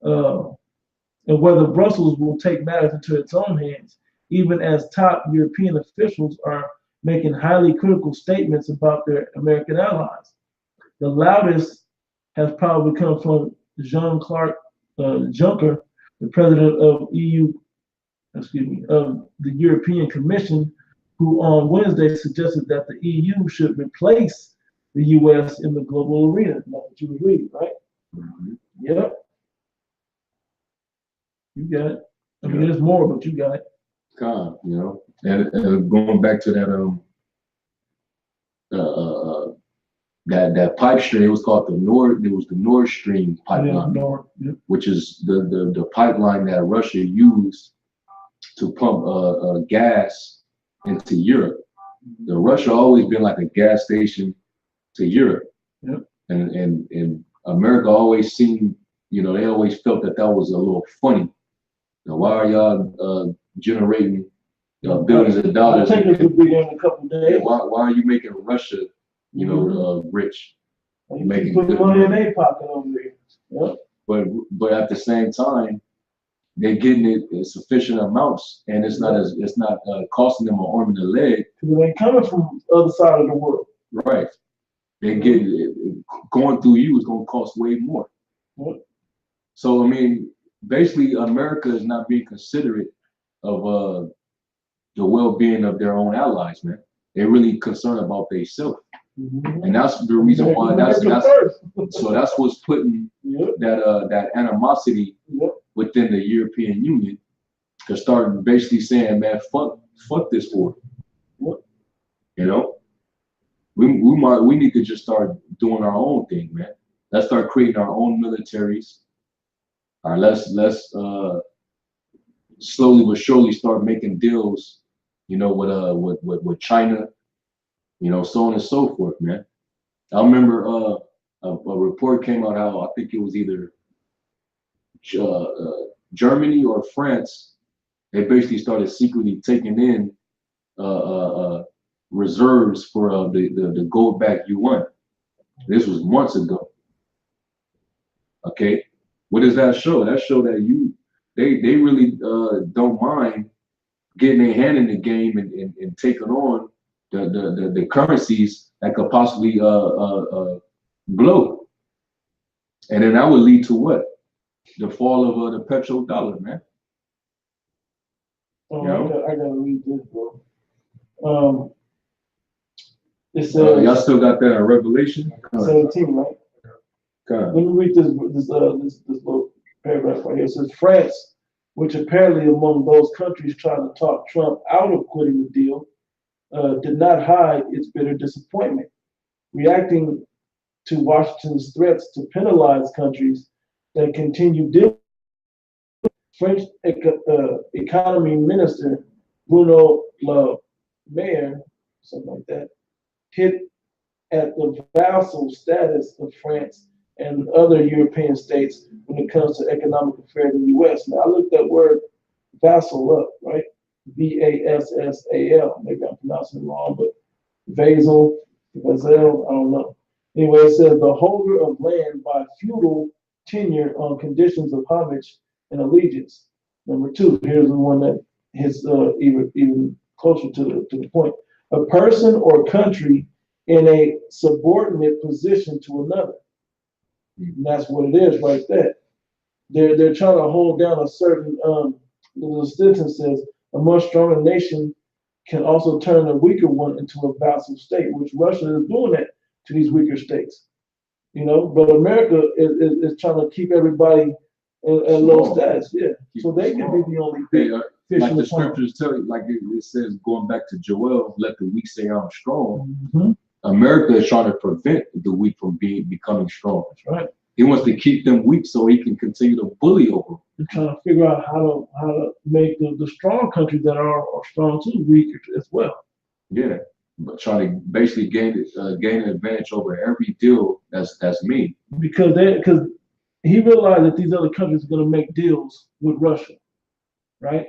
and whether Brussels will take matters into its own hands, even as top European officials are making highly critical statements about their American allies. The loudest has probably come from Jean-Claude Juncker, the president of of the European Commission, who on Wednesday suggested that the EU should replace the US in the global arena. That's what you were reading, right? Yep. You got it. I mean, there's more, but you got it. You know, and going back to that that pipe stream, it was called the Nord Stream pipeline, which is the pipeline that Russia used to pump gas into Europe. Russia always been like a gas station to Europe, and America always seemed, you know, they always felt that was a little funny. Now, why are y'all generating billions of dollars? I think it will be in a couple of days. Why are you making Russia, you know, rich? You making good money in their pocket over there. Yep. But at the same time, they're getting it in sufficient amounts, and it's not costing them an arm and a leg. Because it ain't coming from the other side of the world. Right. They get going through you is going to cost way more. What? So I mean, basically, America is not being considerate of the well-being of their own allies, man. They're really concerned about themselves, and that's the reason why. That's what's putting that animosity within the European Union to start basically saying, man, fuck this war. You know, we need to just start doing our own thing, man. Let's start creating our own militaries. All right, let's slowly but surely start making deals, you know, with China, you know, so on and so forth, man. I remember a report came out how I think it was either Germany or France. They basically started secretly taking in reserves for the gold-backed yuan. This was months ago. Okay, what does that show? That show that they really don't mind getting their hand in the game and taking on the currencies that could possibly blow, and then that would lead to what? The fall of the petrodollar, man. Oh, You know? I gotta read this, bro. It says Y'all still got that in Revelation? 17, right? Let me read this little paragraph right here. It says France, which apparently among those countries trying to talk Trump out of quitting the deal, did not hide its bitter disappointment. Reacting to Washington's threats to penalize countries that continue dealing, French economy minister Bruno Le Maire, something like that, hit at the vassal status of France and other European states when it comes to economic affairs in the U.S. Now, I looked that word vassal up, right? Vassal. Maybe I'm pronouncing it wrong, but vassal, I don't know. Anyway, it says the holder of land by feudal tenure on conditions of homage and allegiance. Number two, here's the one that hits even closer to the point. A person or country in a subordinate position to another. And that's what it is right there. They're trying to hold down a certain the sentence says a much stronger nation can also turn a weaker one into a vassal state, which Russia is doing that to these weaker states. You know, but America is trying to keep everybody at low status, so they can be the only fish like in the the pond. scriptures tell you, like it says, going back to Joel, let the weak say I'm strong. Mm-hmm. America is trying to prevent the weak from becoming strong. That's right. He wants to keep them weak so he can continue to bully over them. They're trying to figure out how to make the strong countries that are strong too weaker as well. Yeah, but trying to basically gain an advantage over every deal that's made. Because he realized that these other countries are going to make deals with Russia, right?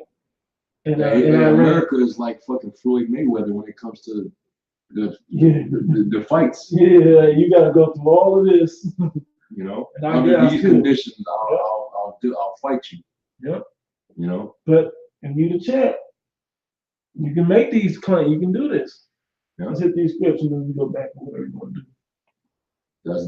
And America is like fucking Floyd Mayweather when it comes to the fights. Yeah, you got to go through all of this. You know, And under these conditions, I'll fight you. Yep. You know, but if you the champ, you can make these claims. You can do this. Yeah. Let's hit these scripts and then we go back to whatever you want to do. Let's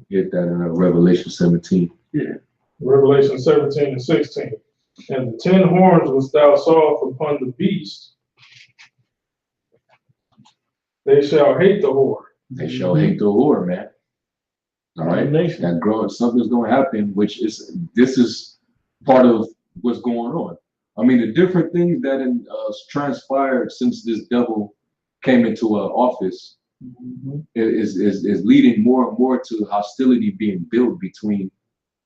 get that in Revelation 17. Yeah. Revelation 17 and 16. And the 10 horns which thou sawest upon the beast, they shall hate the whore. They shall hate the whore, man. All right, that growing, something's going to happen, this is part of what's going on. I mean, the different things that transpired since this devil came into office is leading more and more to hostility being built between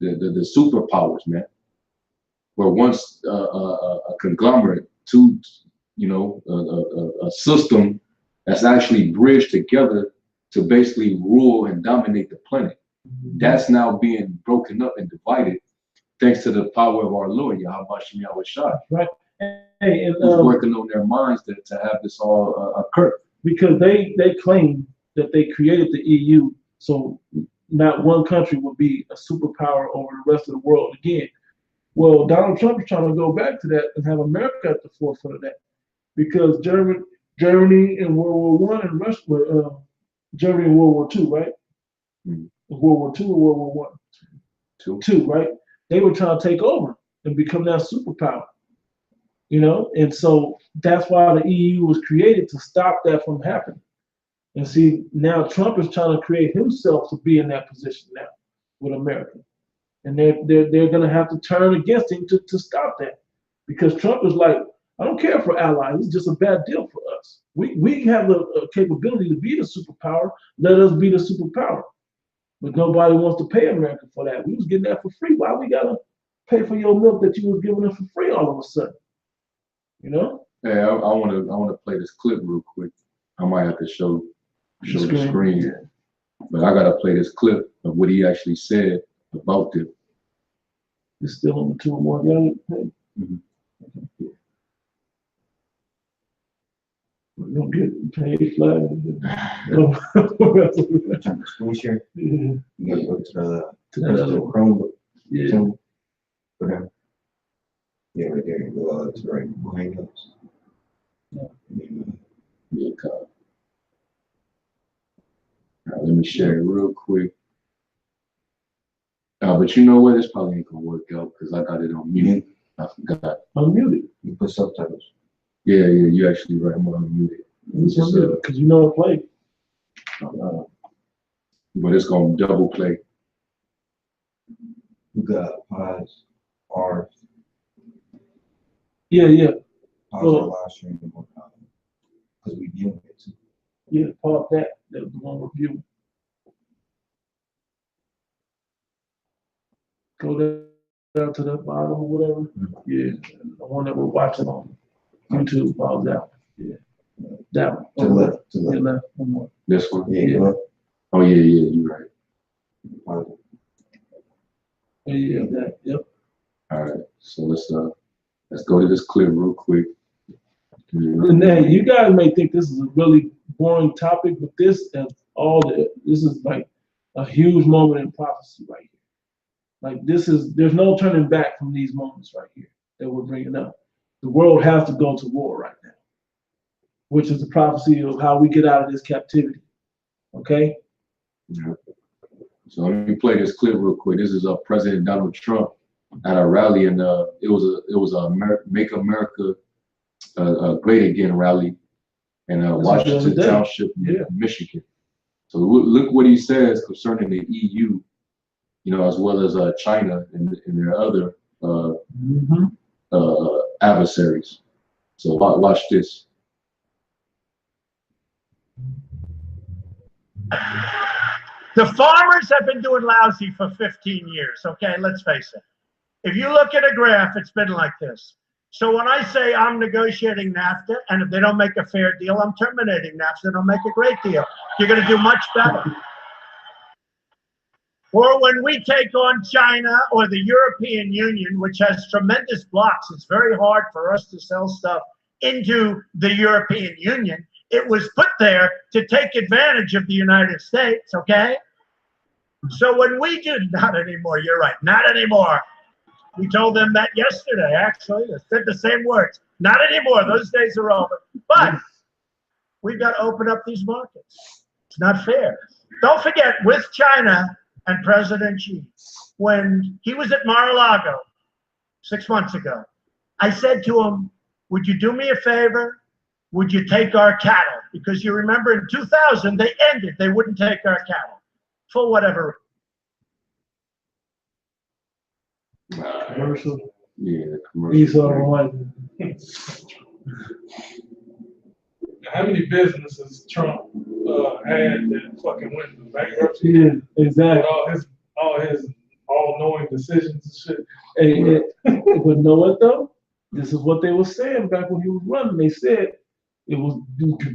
the superpowers, man. Where once a conglomerate, a system that's actually bridged together to basically rule and dominate the planet. That's now being broken up and divided thanks to the power of our Lord, Yahweh Shem Yahushua. Right. Hey, and, who's working on their minds to have this all occur. Because they claim that they created the EU, so not one country would be a superpower over the rest of the world again. Well, Donald Trump is trying to go back to that and have America at the forefront of that, because Germany in World War I and Russia, Germany in World War II, right? World War II or World War One? Two, right? They were trying to take over and become that superpower, and so that's why the EU was created, to stop that from happening. And see, now Trump is trying to create himself to be in that position now with America, and they're going to have to turn against him to stop that, because Trump is like, I don't care for allies. It's just a bad deal for us. We have the capability to be the superpower. Let us be the superpower. But nobody wants to pay America for that. We was getting that for free. Why we gotta pay for your milk that you was giving us for free all of a sudden? Hey, I wanna play this clip real quick. I might have to show the screen, but I gotta play this clip of what he actually said about them. It's still on the 2 or more gallon. You don't get paid flag. Turn the screen share. Yeah. You gotta go to To the that other one. Chromebook. Yeah. Whatever. Yeah, right there. Go to the right behind those. Yeah, all right, let me share it real quick. But you know what? This probably ain't gonna work out because I got it on mute. I forgot. Unmuted. You put subtitles. Yeah, you actually right. I'm gonna mute it. It's unmuted because you know it play. But it's gonna double play. You got pause, R, Yeah. pause Well, our live stream, because we viewing it too. Yeah, pause that. That was the one review. Go down to the bottom or whatever. Yeah, the one that we're watching on YouTube. Pause that. Yeah, that one. To the left, to the Yeah, left. left. One more. This one. Yeah, go up. Oh yeah, you're right. Pause it. Yeah, that. Yep. All right, so let's go to this clip real quick. And then you guys may think this is a really boring topic, but this is like a huge moment in prophecy right here. Like there's no turning back from these moments right here that we're bringing up. The world has to go to war right now, which is the prophecy of how we get out of this captivity. Okay? Yeah. So let me play this clip real quick. This is President Donald Trump at a rally, and it was a Make America Great Again rally in Washington Township, Michigan. So look what he says concerning the EU, as well as China and their other adversaries. So watch this. The farmers have been doing lousy for 15 years, okay? Let's face it. If you look at a graph, it's been like this. So when I say I'm negotiating NAFTA, and if they don't make a fair deal, I'm terminating NAFTA, and I'll make a great deal. You're going to do much better. Or when we take on China or the European Union, which has tremendous blocks, it's very hard for us to sell stuff into the European Union. It was put there to take advantage of the United States, okay? So when we do, not anymore, you're right, not anymore. We told them that yesterday, actually. They said the same words. Not anymore. Those days are over. But we've got to open up these markets. It's not fair. Don't forget, with China and President Xi, when he was at Mar-a-Lago 6 months ago, I said to him, would you do me a favor? Would you take our cattle? Because you remember in 2000, they ended. They wouldn't take our cattle for whatever. Commercial. Yeah, commercial. How many businesses Trump had that fucking went into bankruptcy? Yeah, exactly. All his all-knowing decisions and shit. Hey, but know what though? This is what they were saying back when he was running. They said it was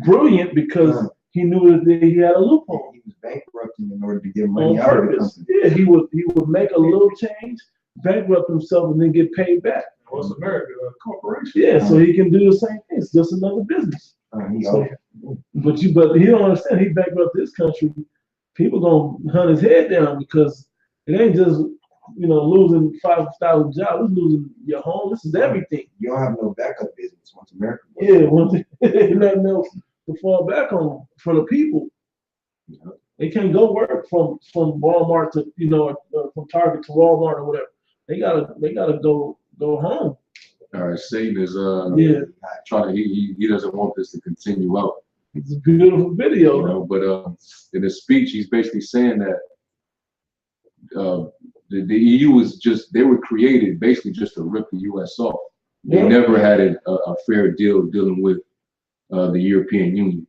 brilliant because he knew that he had a loophole. He was bankrupting in order to get money On out of the purpose. company. Yeah, he would make a little change, bankrupt himself, and then get paid back. What's America? A corporation? Yeah, so he can do the same thing. It's just another business. But he don't understand. He bankrupt this country. People gonna hunt his head down because it ain't just losing 5,000 jobs. It's losing your home. This is everything. You don't have no backup business once America. Yeah, nothing else to fall back on for the people. They can't go work from Walmart to from Target to Walmart or whatever. They gotta go home. All right, Satan is Yeah, trying to he doesn't want this to continue out. it's a beautiful video. But in his speech, he's basically saying that the EU was they were created basically just to rip the U.S. off. They never had a fair deal dealing with the European Union.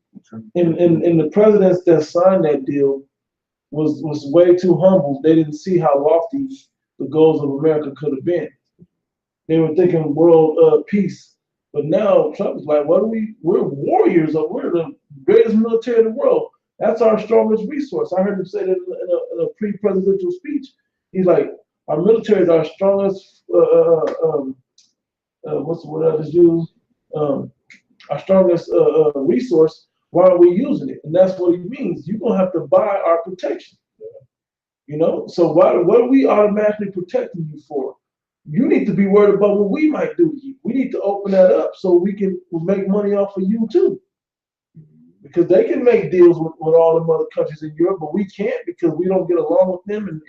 And the presidents that signed that deal was way too humble. They didn't see how lofty the goals of America could have been. They were thinking world peace. But now Trump is like, we're warriors, or we're the greatest military in the world. That's our strongest resource. I heard him say that in a pre-presidential speech. He's like, our military is our strongest, what's the word I just used? Our strongest resource. Why are we using it? And that's what he means. You're gonna have to buy our protection. So what are we automatically protecting you for? You need to be worried about what we might do to you. We need to open that up so we can make money off of you too. Because they can make deals with all the other countries in Europe, but we can't because we don't get along with them. And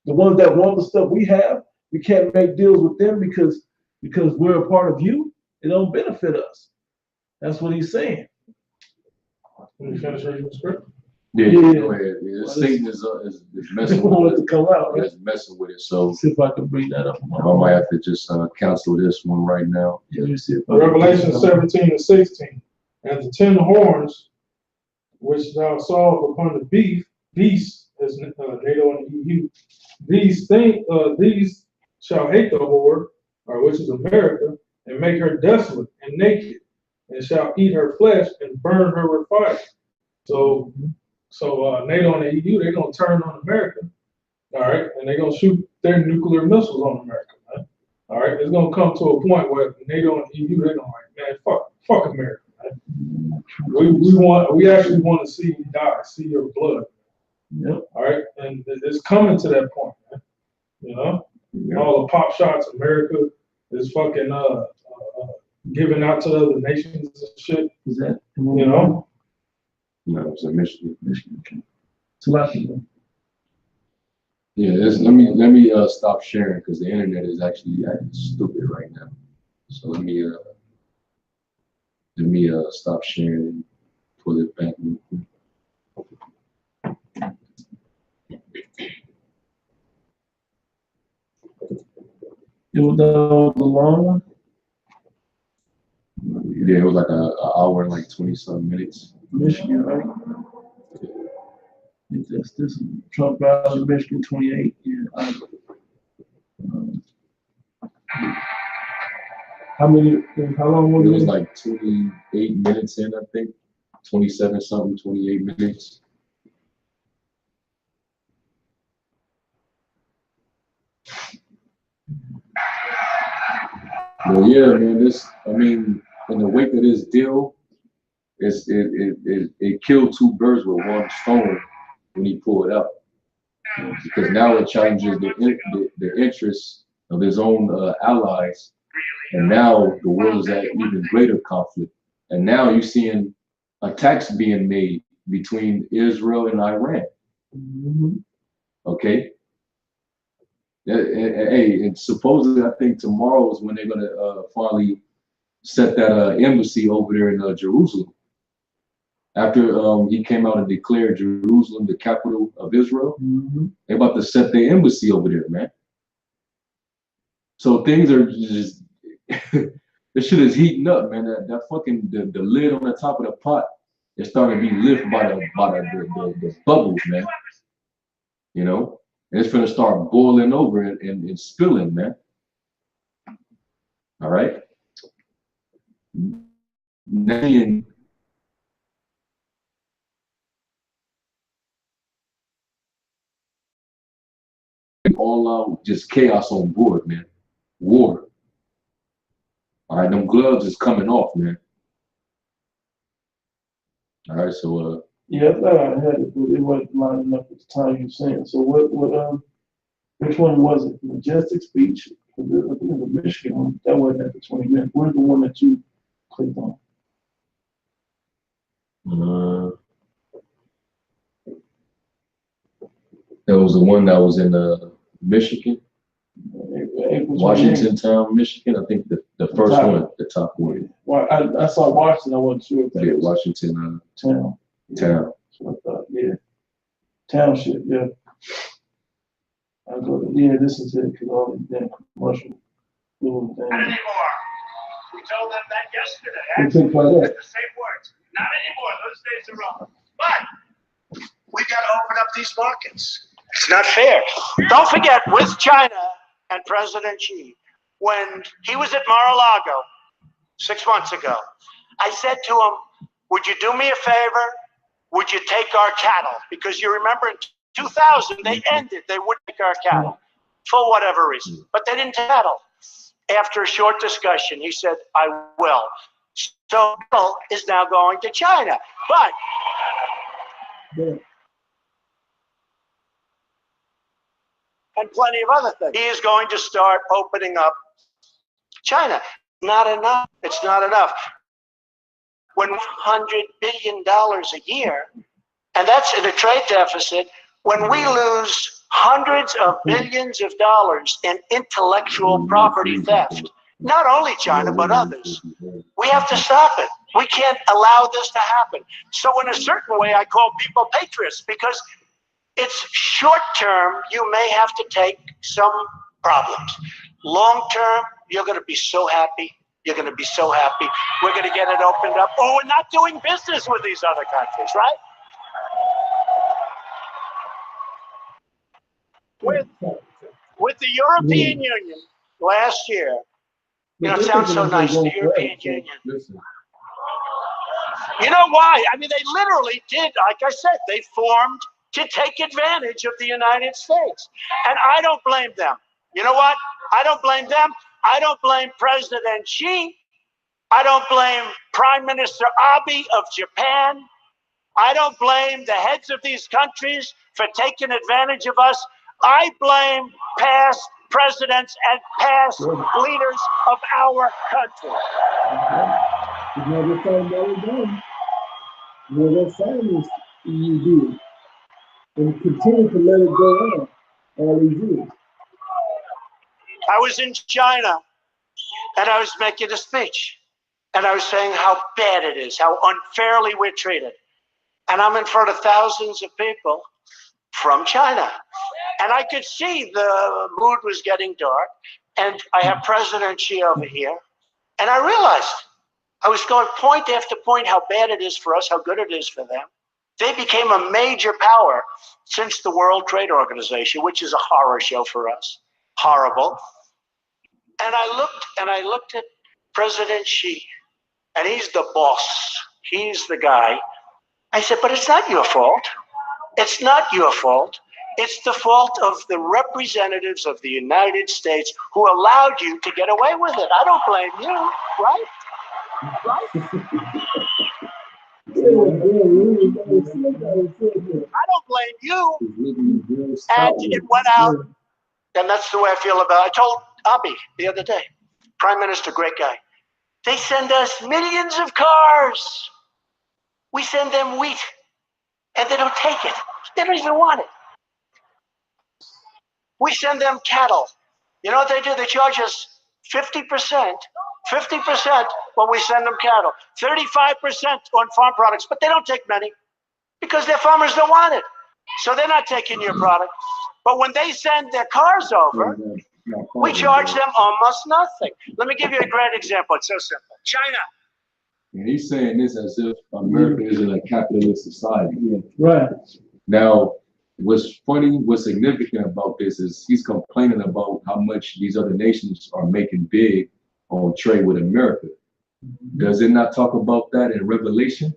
the ones that want the stuff we have, we can't make deals with them because we're a part of you. It don't benefit us. That's what he's saying. Let me finish reading the script. Yeah. Go ahead. Yeah, Satan is messing with it. To come out, right? He's messing with it. So See if I can bring that up. I might have to just cancel this one right now. Yeah, let me see Revelation 17:16. And the 10 horns which thou sawest upon the beast, as NATO and the EU, these shall hate the whore, or which is America, and make her desolate and naked, and shall eat her flesh and burn her with fire. So NATO and the EU, they're gonna turn on America, all right, and they're gonna shoot their nuclear missiles on America, man. All right, it's gonna come to a point where NATO and the EU, they're gonna man, fuck America, man. We actually want to see you die, see your blood. Yep. All right, and it's coming to that point, man. Yeah. All the pop shots America is fucking giving out to other nations and shit. Is that No, it's a Michigan. Okay. It's a lot of people. Yeah, let me stop sharing because the internet is actually acting stupid right now. So let me stop sharing and pull it back. It was the long one. Yeah, it was like an hour and like 20-some minutes. Michigan, right? I think this Trump rally, Michigan 28. Yeah. How long was It it? was like 28 minutes in, I think. 27 something, 28 minutes. Well, yeah, man, in the wake of this deal, it killed two birds with one stone when he pulled it out. Because now it challenges the interests of his own allies. And now the world is at even greater conflict. And now you're seeing attacks being made between Israel and Iran. Okay? Hey, and supposedly I think tomorrow is when they're going to finally set that embassy over there in Jerusalem. After he came out and declared Jerusalem the capital of Israel, they're about to set their embassy over there, man. So things are just, this shit is heating up, man. That fucking, the lid on the top of the pot is starting to be lifted by the bubbles, man. And it's gonna start boiling over and spilling, man. All right. All out just chaos on board, man. War. All right, them gloves is coming off, man. All right, so yeah, I thought I had it, but it wasn't lining up at the time you were saying. So what Which one was it? Majestic Beach? I think it was the Michigan one. That wasn't at the 20 minutes. Where's the one that you clicked on? That was the one that was in Michigan, April 28th. Washington Town, Michigan. I think the first top. one, the top one. Well, I saw Washington. I wasn't sure if that Yeah, was Washington town. Town. That's what I thought. Yeah, township. Yeah. I go to, yeah, this is it because all these damn commercial little Not things. anymore. We told them that yesterday. They think like Actually, that. the same words. Not anymore. Those days are over. But we got to open up these markets. It's not fair. Don't forget, with China and President Xi, when he was at Mar-a-Lago 6 months ago, I said to him, would you do me a favor? Would you take our cattle? Because you remember in 2000, they ended. They would take our cattle for whatever reason. But they didn't take cattle. After a short discussion, he said, I will. So cattle is now going to China. But Yeah. and plenty of other things. He is going to start opening up China. Not enough. It's not enough. When $100 billion a year, and that's in a trade deficit, when we lose hundreds of billions of dollars in intellectual property theft, not only China, but others, we have to stop it. We can't allow this to happen. So in a certain way, I call people patriots because it's short term, you may have to take some problems. Long term, you're going to be so happy. You're going to be so happy. We're going to get it opened up. Oh, we're not doing business with these other countries, right? With the European Union last year, you know, it sounds so nice, the European Union. Listen, You know why? I mean, they literally did, like I said, they formed to take advantage of the United States. And I don't blame them. You know what? I don't blame them. I don't blame President Xi. I don't blame Prime Minister Abe of Japan. I don't blame the heads of these countries for taking advantage of us. I blame past presidents and past leaders of our country. You know, they're saying that it's done. You know, they're saying this you do. And continue to let it go on all these years. I was in China and I was making a speech and I was saying how bad it is, how unfairly we're treated. And I'm in front of thousands of people from China. And I could see the mood was getting dark. And I have President Xi over here. And I realized I was going point after point how bad it is for us, how good it is for them. They became a major power since the World Trade Organization, which is a horror show for us. Horrible. And I looked at President Xi, and he's the boss. He's the guy. I said, but it's not your fault. It's not your fault. It's the fault of the representatives of the United States who allowed you to get away with it. I don't blame you, right? Right? I don't blame you. And it went out, and that's the way I feel about it. I told Abe the other day, Prime Minister, great guy. They send us millions of cars. We send them wheat, and they don't take it. They don't even want it. We send them cattle. You know what they do? They charge us 50% when we send them cattle, 35% on farm products, but they don't take many because their farmers don't want it. So they're not taking your product. But when they send their cars over, we charge them almost nothing. Let me give you a great example. It's so simple. China. And he's saying this as if America is in a capitalist society. Right. Now, what's funny, what's significant about this is he's complaining about how much these other nations are making big on trade with America. Does it not talk about that in Revelation?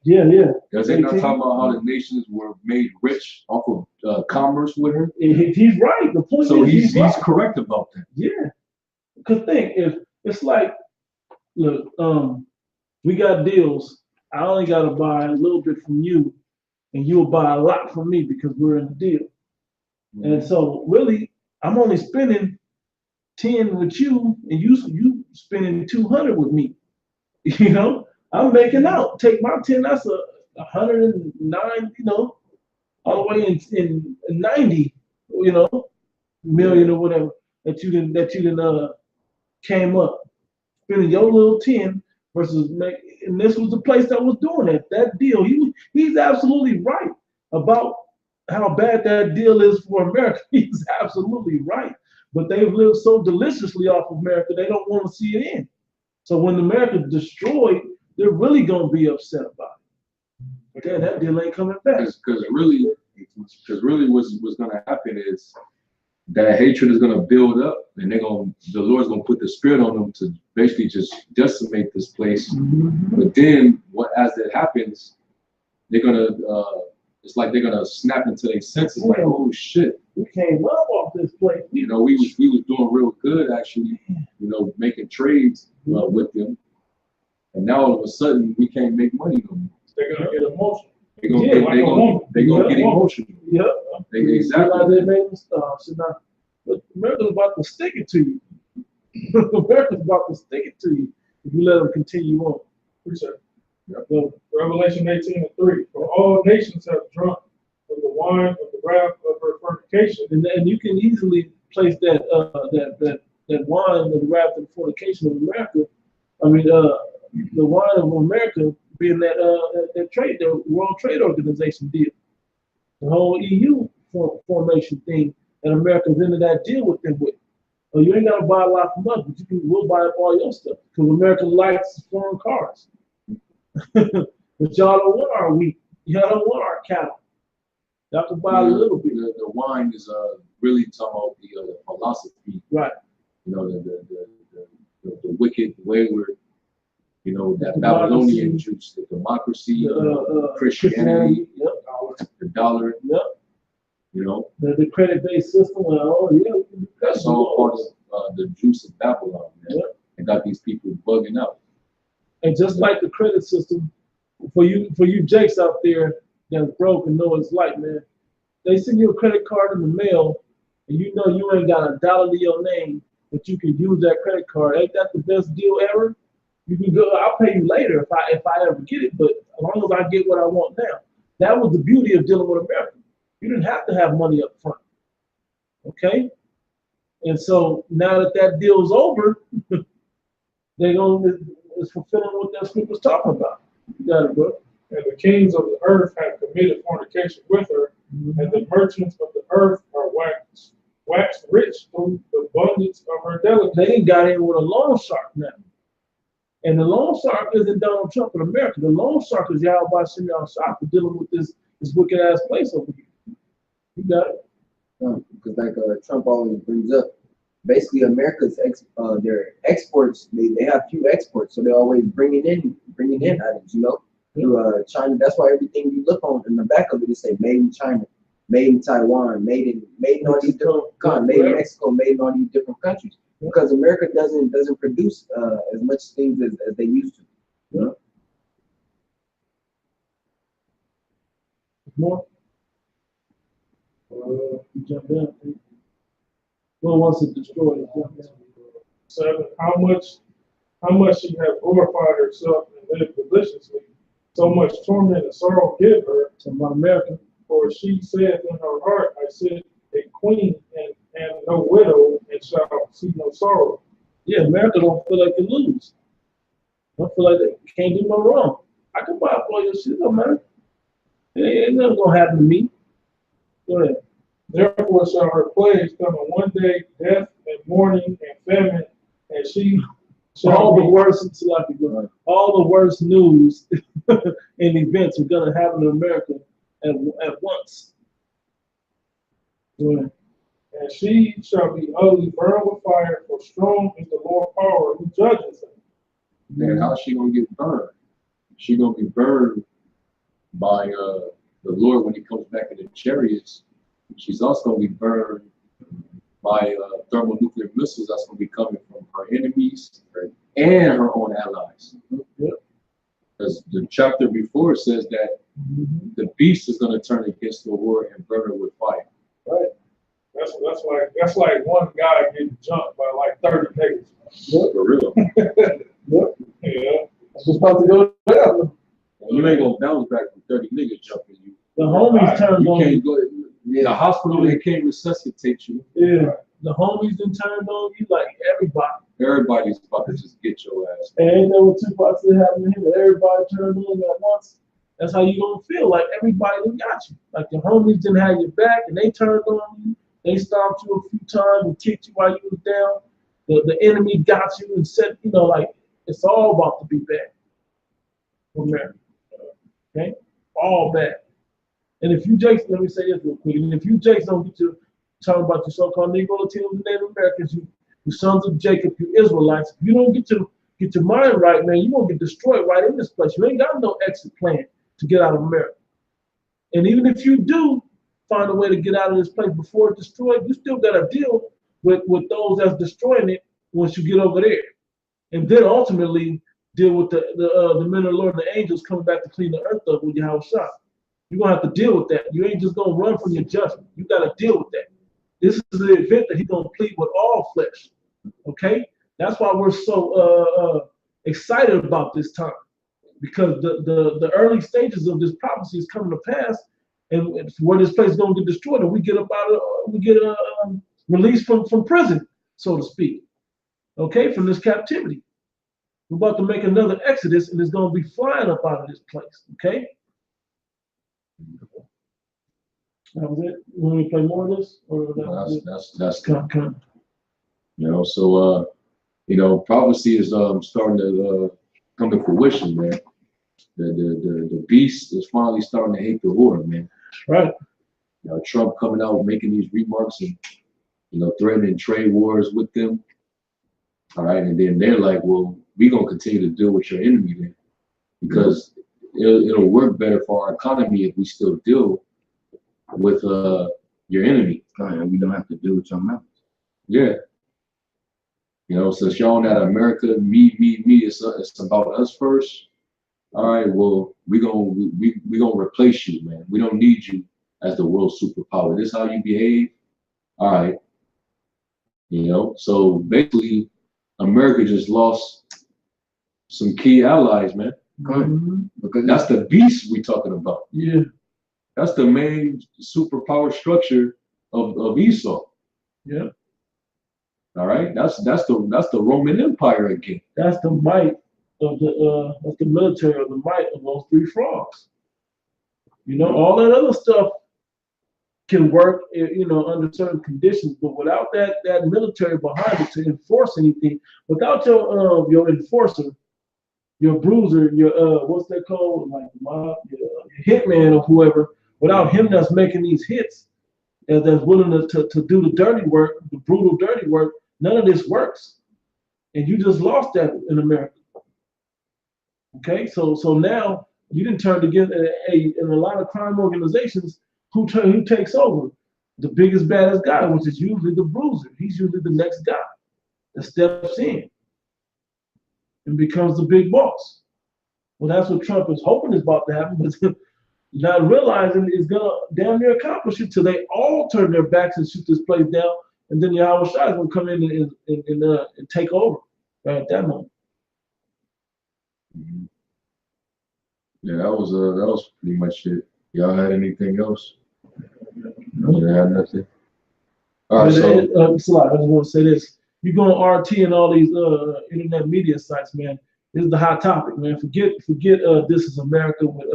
Yeah. Does it not talk about how the nations were made rich off of commerce with her? He's right. The point So is he's right. correct about that. Yeah. Because think, if it's like, look, we got deals. I only got to buy a little bit from you, and you'll buy a lot from me because we're in a deal. And so, really, I'm only spending 10 with you, and you spending 200 with me. You know, I'm making out. Take my 10, that's a 109. You know, all the way in 90. You know, million or whatever that you didn't came up spending your little 10 versus make. And this was the place that was doing it. That deal, he's absolutely right about how bad that deal is for America. He's absolutely right. But they've lived so deliciously off of America, they don't want to see it in. So when America's destroyed, they're really gonna be upset about it. But then that deal ain't coming back. Because really what's gonna happen is that hatred is gonna build up, and the Lord's gonna put the spirit on them to basically just decimate this place. Mm-hmm. But then as that happens, they're gonna it's like they're gonna snap into their senses, like, oh shit. We came up off this place. You know, we was doing real good actually, you know, making trades with them. And now all of a sudden we can't make money no more. They're gonna get emotional. They're gonna get emotional. Yep. Exactly. They made them stop. So now, but America's about to stick it to you. America's about to stick it to you if you let them continue on. Appreciate it. Yep. Revelation 18:3. For all nations have drunk of the wine of the wrath of her fornication. And you can easily place that wine of the wrath of fornication of America. I mean, the wine of America being the World Trade Organization deal, the whole EU formation thing, and America's into that deal with them with. Oh, you ain't gotta buy a lot from us, but we'll buy up all your stuff because America likes foreign cars. But y'all don't want our wheat. Y'all don't want our cattle. Y'all can buy a little bit. The wine is really talking about the philosophy, right? You know, the wicked, wayward, you know, that Babylonian juice, the democracy, Christianity, the dollar, you know. The credit-based system. Oh yeah, that's all part of the juice of Babylon, man. Yep. And got these people bugging out. And just like the credit system, for you Jakes out there that's broke and know what it's like, man. They send you a credit card in the mail, and you know you ain't got $1 to your name, but you can use that credit card. Ain't that the best deal ever? You can go. I'll pay you later if I ever get it, but as long as I get what I want now. That was the beauty of dealing with America. You didn't have to have money up front. Okay? And so now that deal's over, it's fulfilling what that scripture's talking about. You got it, bro. And the kings of the earth have committed fornication with her, and the merchants of the earth are waxed rich through the abundance of her delicacies. They got in with a loan shark now. And the loan shark isn't Donald Trump in America. The loan shark is Yahweh Shem Yahshua for dealing with this wicked ass place over here. You got it. Because like Trump always brings up, basically America's their exports, they have few exports, so they're always bringing in items, you know, through China. That's why everything you look on in the back of it say made in China, made in Taiwan, made in all these different countries, made in Mexico, made in all these different countries. Because America doesn't produce as much things as they used to. You know? More? Jump in. Who wants to destroy it? Jump in. 7. How much she has glorified herself and lived deliciously, so much torment and sorrow give her. Talking about America. For she said in her heart, I sit a queen and no widow, and shall see no sorrow. Yeah, America don't feel like they lose. Don't feel like they can't do no wrong. I can buy up all your shit, don't matter. Ain't nothing gonna happen to me. Go ahead. Therefore shall her plagues come in one day, death and mourning and famine, and she shall all the worst news and events are gonna happen in America at once. Go ahead. And she shall be utterly burned with fire, for strong is the Lord power who judges her. And how's she gonna get burned? She gonna be burned by the Lord when he comes back in the chariots. She's also gonna be burned by thermonuclear missiles that's gonna be coming from her enemies and her own allies. Because the chapter before says that the beast is gonna turn against the Lord and burn her with fire. Right. That's like one guy getting jumped by like 30 niggas. For real. Yep. Yeah. It's about to go down. You ain't gonna bounce back from 30 niggas jumping you. The homies turned You on can't you. go. The hospital, they can't resuscitate you. Yeah. The homies then turned on you like everybody. Everybody's about to just get your ass. And ain't there what Tupac said happened to him? Everybody turned on you at once. That's how you gonna feel. Like everybody done got you. Like the homies didn't have your back and they turned on you. They stomped you a few times and kicked you while you was down. The enemy got you and said, you know, like it's all about to be bad for America. Okay? All bad. And if you Jakes, let me say this real quick. And if you Jakes don't get to talking about your so-called Negro Latinos and Native Americans, you sons of Jacob, you Israelites, if you don't get your mind right, man, you're gonna get destroyed right in this place. You ain't got no exit plan to get out of America. And even if you do find a way to get out of this place before it's destroyed, you still gotta deal with those that's destroying it once you get over there. And then ultimately deal with the men of the Lord and the angels coming back to clean the earth up with your house shop. You're gonna have to deal with that. You ain't just gonna run from your judgment. You gotta deal with that. This is the event that he's gonna plead with all flesh. Okay? That's why we're so excited about this time. Because the early stages of this prophecy is coming to pass, and where this place is gonna get destroyed, and we get released from prison, so to speak. Okay, from this captivity. We're about to make another exodus, and it's gonna be flying up out of this place. Okay? That was it. You want me to play more of this? Or That's come. you know. So you know, prophecy is starting to come to fruition, man. The beast is finally starting to hate the Lord, man. Right. You know, Trump coming out making these remarks and threatening trade wars with them. All right, and then they're like, well, we're gonna continue to deal with your enemy then, because it'll work better for our economy if we still deal with your enemy. And we don't have to deal with your mouth. Yeah. You know, so showing that America, me, it's about us first. All right, well, we gonna replace you, man. We don't need you as the world superpower. This is how you behave. All right. You know, so basically, America just lost some key allies, man. Mm-hmm. Because That's the beast we talking about. Yeah. That's the main superpower structure of Esau. Yeah. All right, that's the Roman Empire again. That's the might of that's the military of the might of those three frogs. You know, all that other stuff can work, under certain conditions, but without that military behind it to enforce anything, without your enforcer, your bruiser, your what's that called, like mob, your hitman or whoever, without him that's making these hits, that's willing to do the dirty work, the brutal dirty work, none of this works. And you just lost that in America. Okay, so now you didn't turn to get in a lot of crime organizations, who takes over? The biggest, baddest guy, which is usually the bruiser. He's usually the next guy that steps in and becomes the big boss. Well, that's what Trump is hoping is about to happen, but not realizing is gonna damn near accomplish it till they all turn their backs and shoot this place down, and then Yahweh Shai is gonna come in and take over right at that moment. Yeah, that was pretty much it. Y'all had anything else? No, I had nothing. All right, so Salak, I just want to say this: you go on RT and all these internet media sites, man. This is the hot topic, man. Forget. This is America with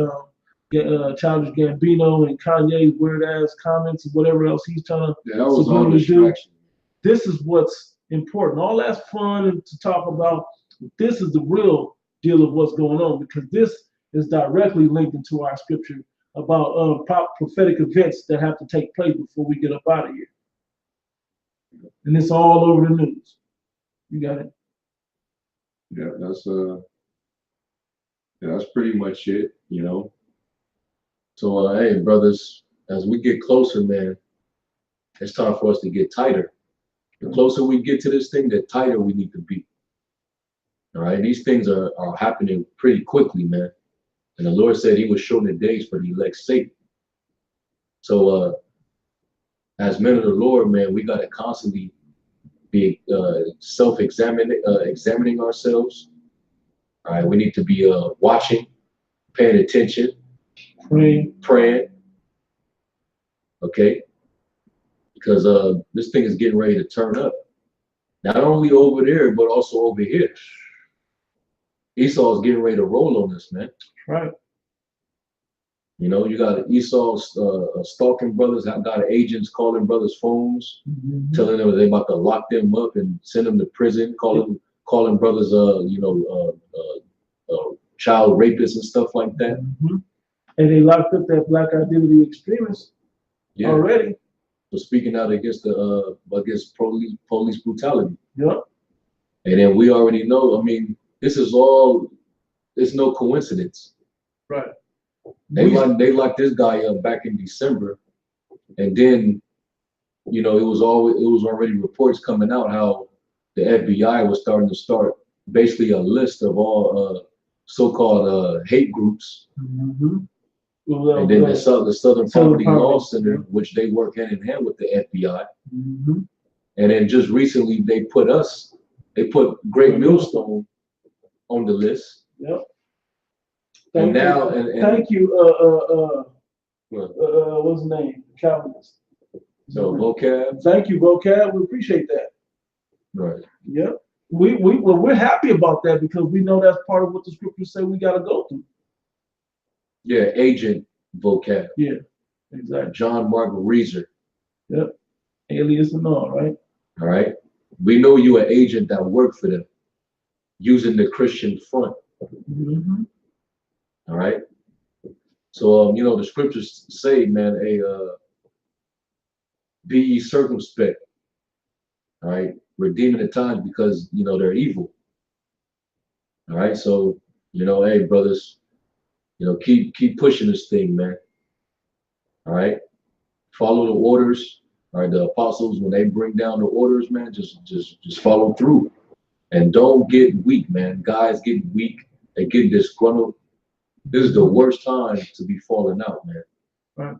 Childish Gambino and Kanye's weird ass comments and whatever else he's trying to that was all do. distraction. This is what's important. All that's fun and to talk about. This is the real deal of what's going on, because this is directly linked into our scripture about prophetic events that have to take place before we get up out of here. And it's all over the news. You got it? Yeah, that's pretty much it, So hey, brothers, as we get closer, man, it's time for us to get tighter. The closer we get to this thing, the tighter we need to be. All right, these things are happening pretty quickly, man. And the Lord said he was showing the days for the elect's sake. So as men of the Lord, man, we got to constantly be examining ourselves. All right, we need to be watching, paying attention, praying. Okay, because this thing is getting ready to turn up. Not only over there, but also over here. Esau's getting ready to roll on us, man. Right. You know, you got Esau's stalking brothers, got agents calling brothers' phones, telling them they about to lock them up and send them to prison, calling brothers, child rapists and stuff like that. And they locked up that black identity extremist already. So speaking out against against police brutality. Yep. And then we already know. I mean, it's no coincidence. Right. They locked this guy up back in December, and then, you know, it was already reports coming out how the FBI was starting to basically a list of all so-called hate groups. And then the Southern Poverty Law Center, which they work hand in hand with the FBI. And then just recently they put Great Millstone on the list. Yep. And now, thank you, what's his name? Calvinist. So vocab. Thank you, vocab. We appreciate that. Right. Yep. We're happy about that because we know that's part of what the scriptures say we got to go through. Yeah, agent vocab. Yeah, exactly. John Mark Reeser. Yep. Alias and all, right? All right. We know you an agent that worked for them, using the Christian front. All right. So you know, the scriptures say, man, be ye circumspect. All right, redeeming the times because you know they're evil. All right, so you know, hey brothers, you know, keep pushing this thing, man. All right, follow the orders. All right, the apostles, when they bring down the orders, man, just follow through, and don't get weak, man. Guys get weak, they get disgruntled. This is the worst time to be falling out, man. Right.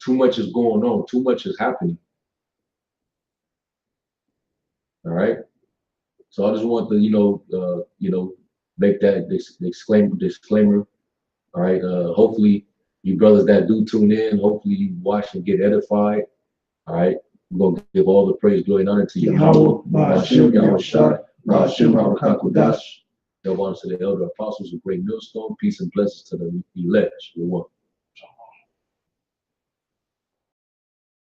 Too much is going on. Too much is happening. All right. So I just want to, make that disclaimer. All right. Hopefully, you brothers that do tune in, hopefully you watch and get edified. All right. We're gonna give all the praise, glory, and honor to Yahweh, Hashem, Yahushua, Hashem, Harakakadash. They'll honor to the elder apostles of Great Millstone. Peace and blessings to the elect.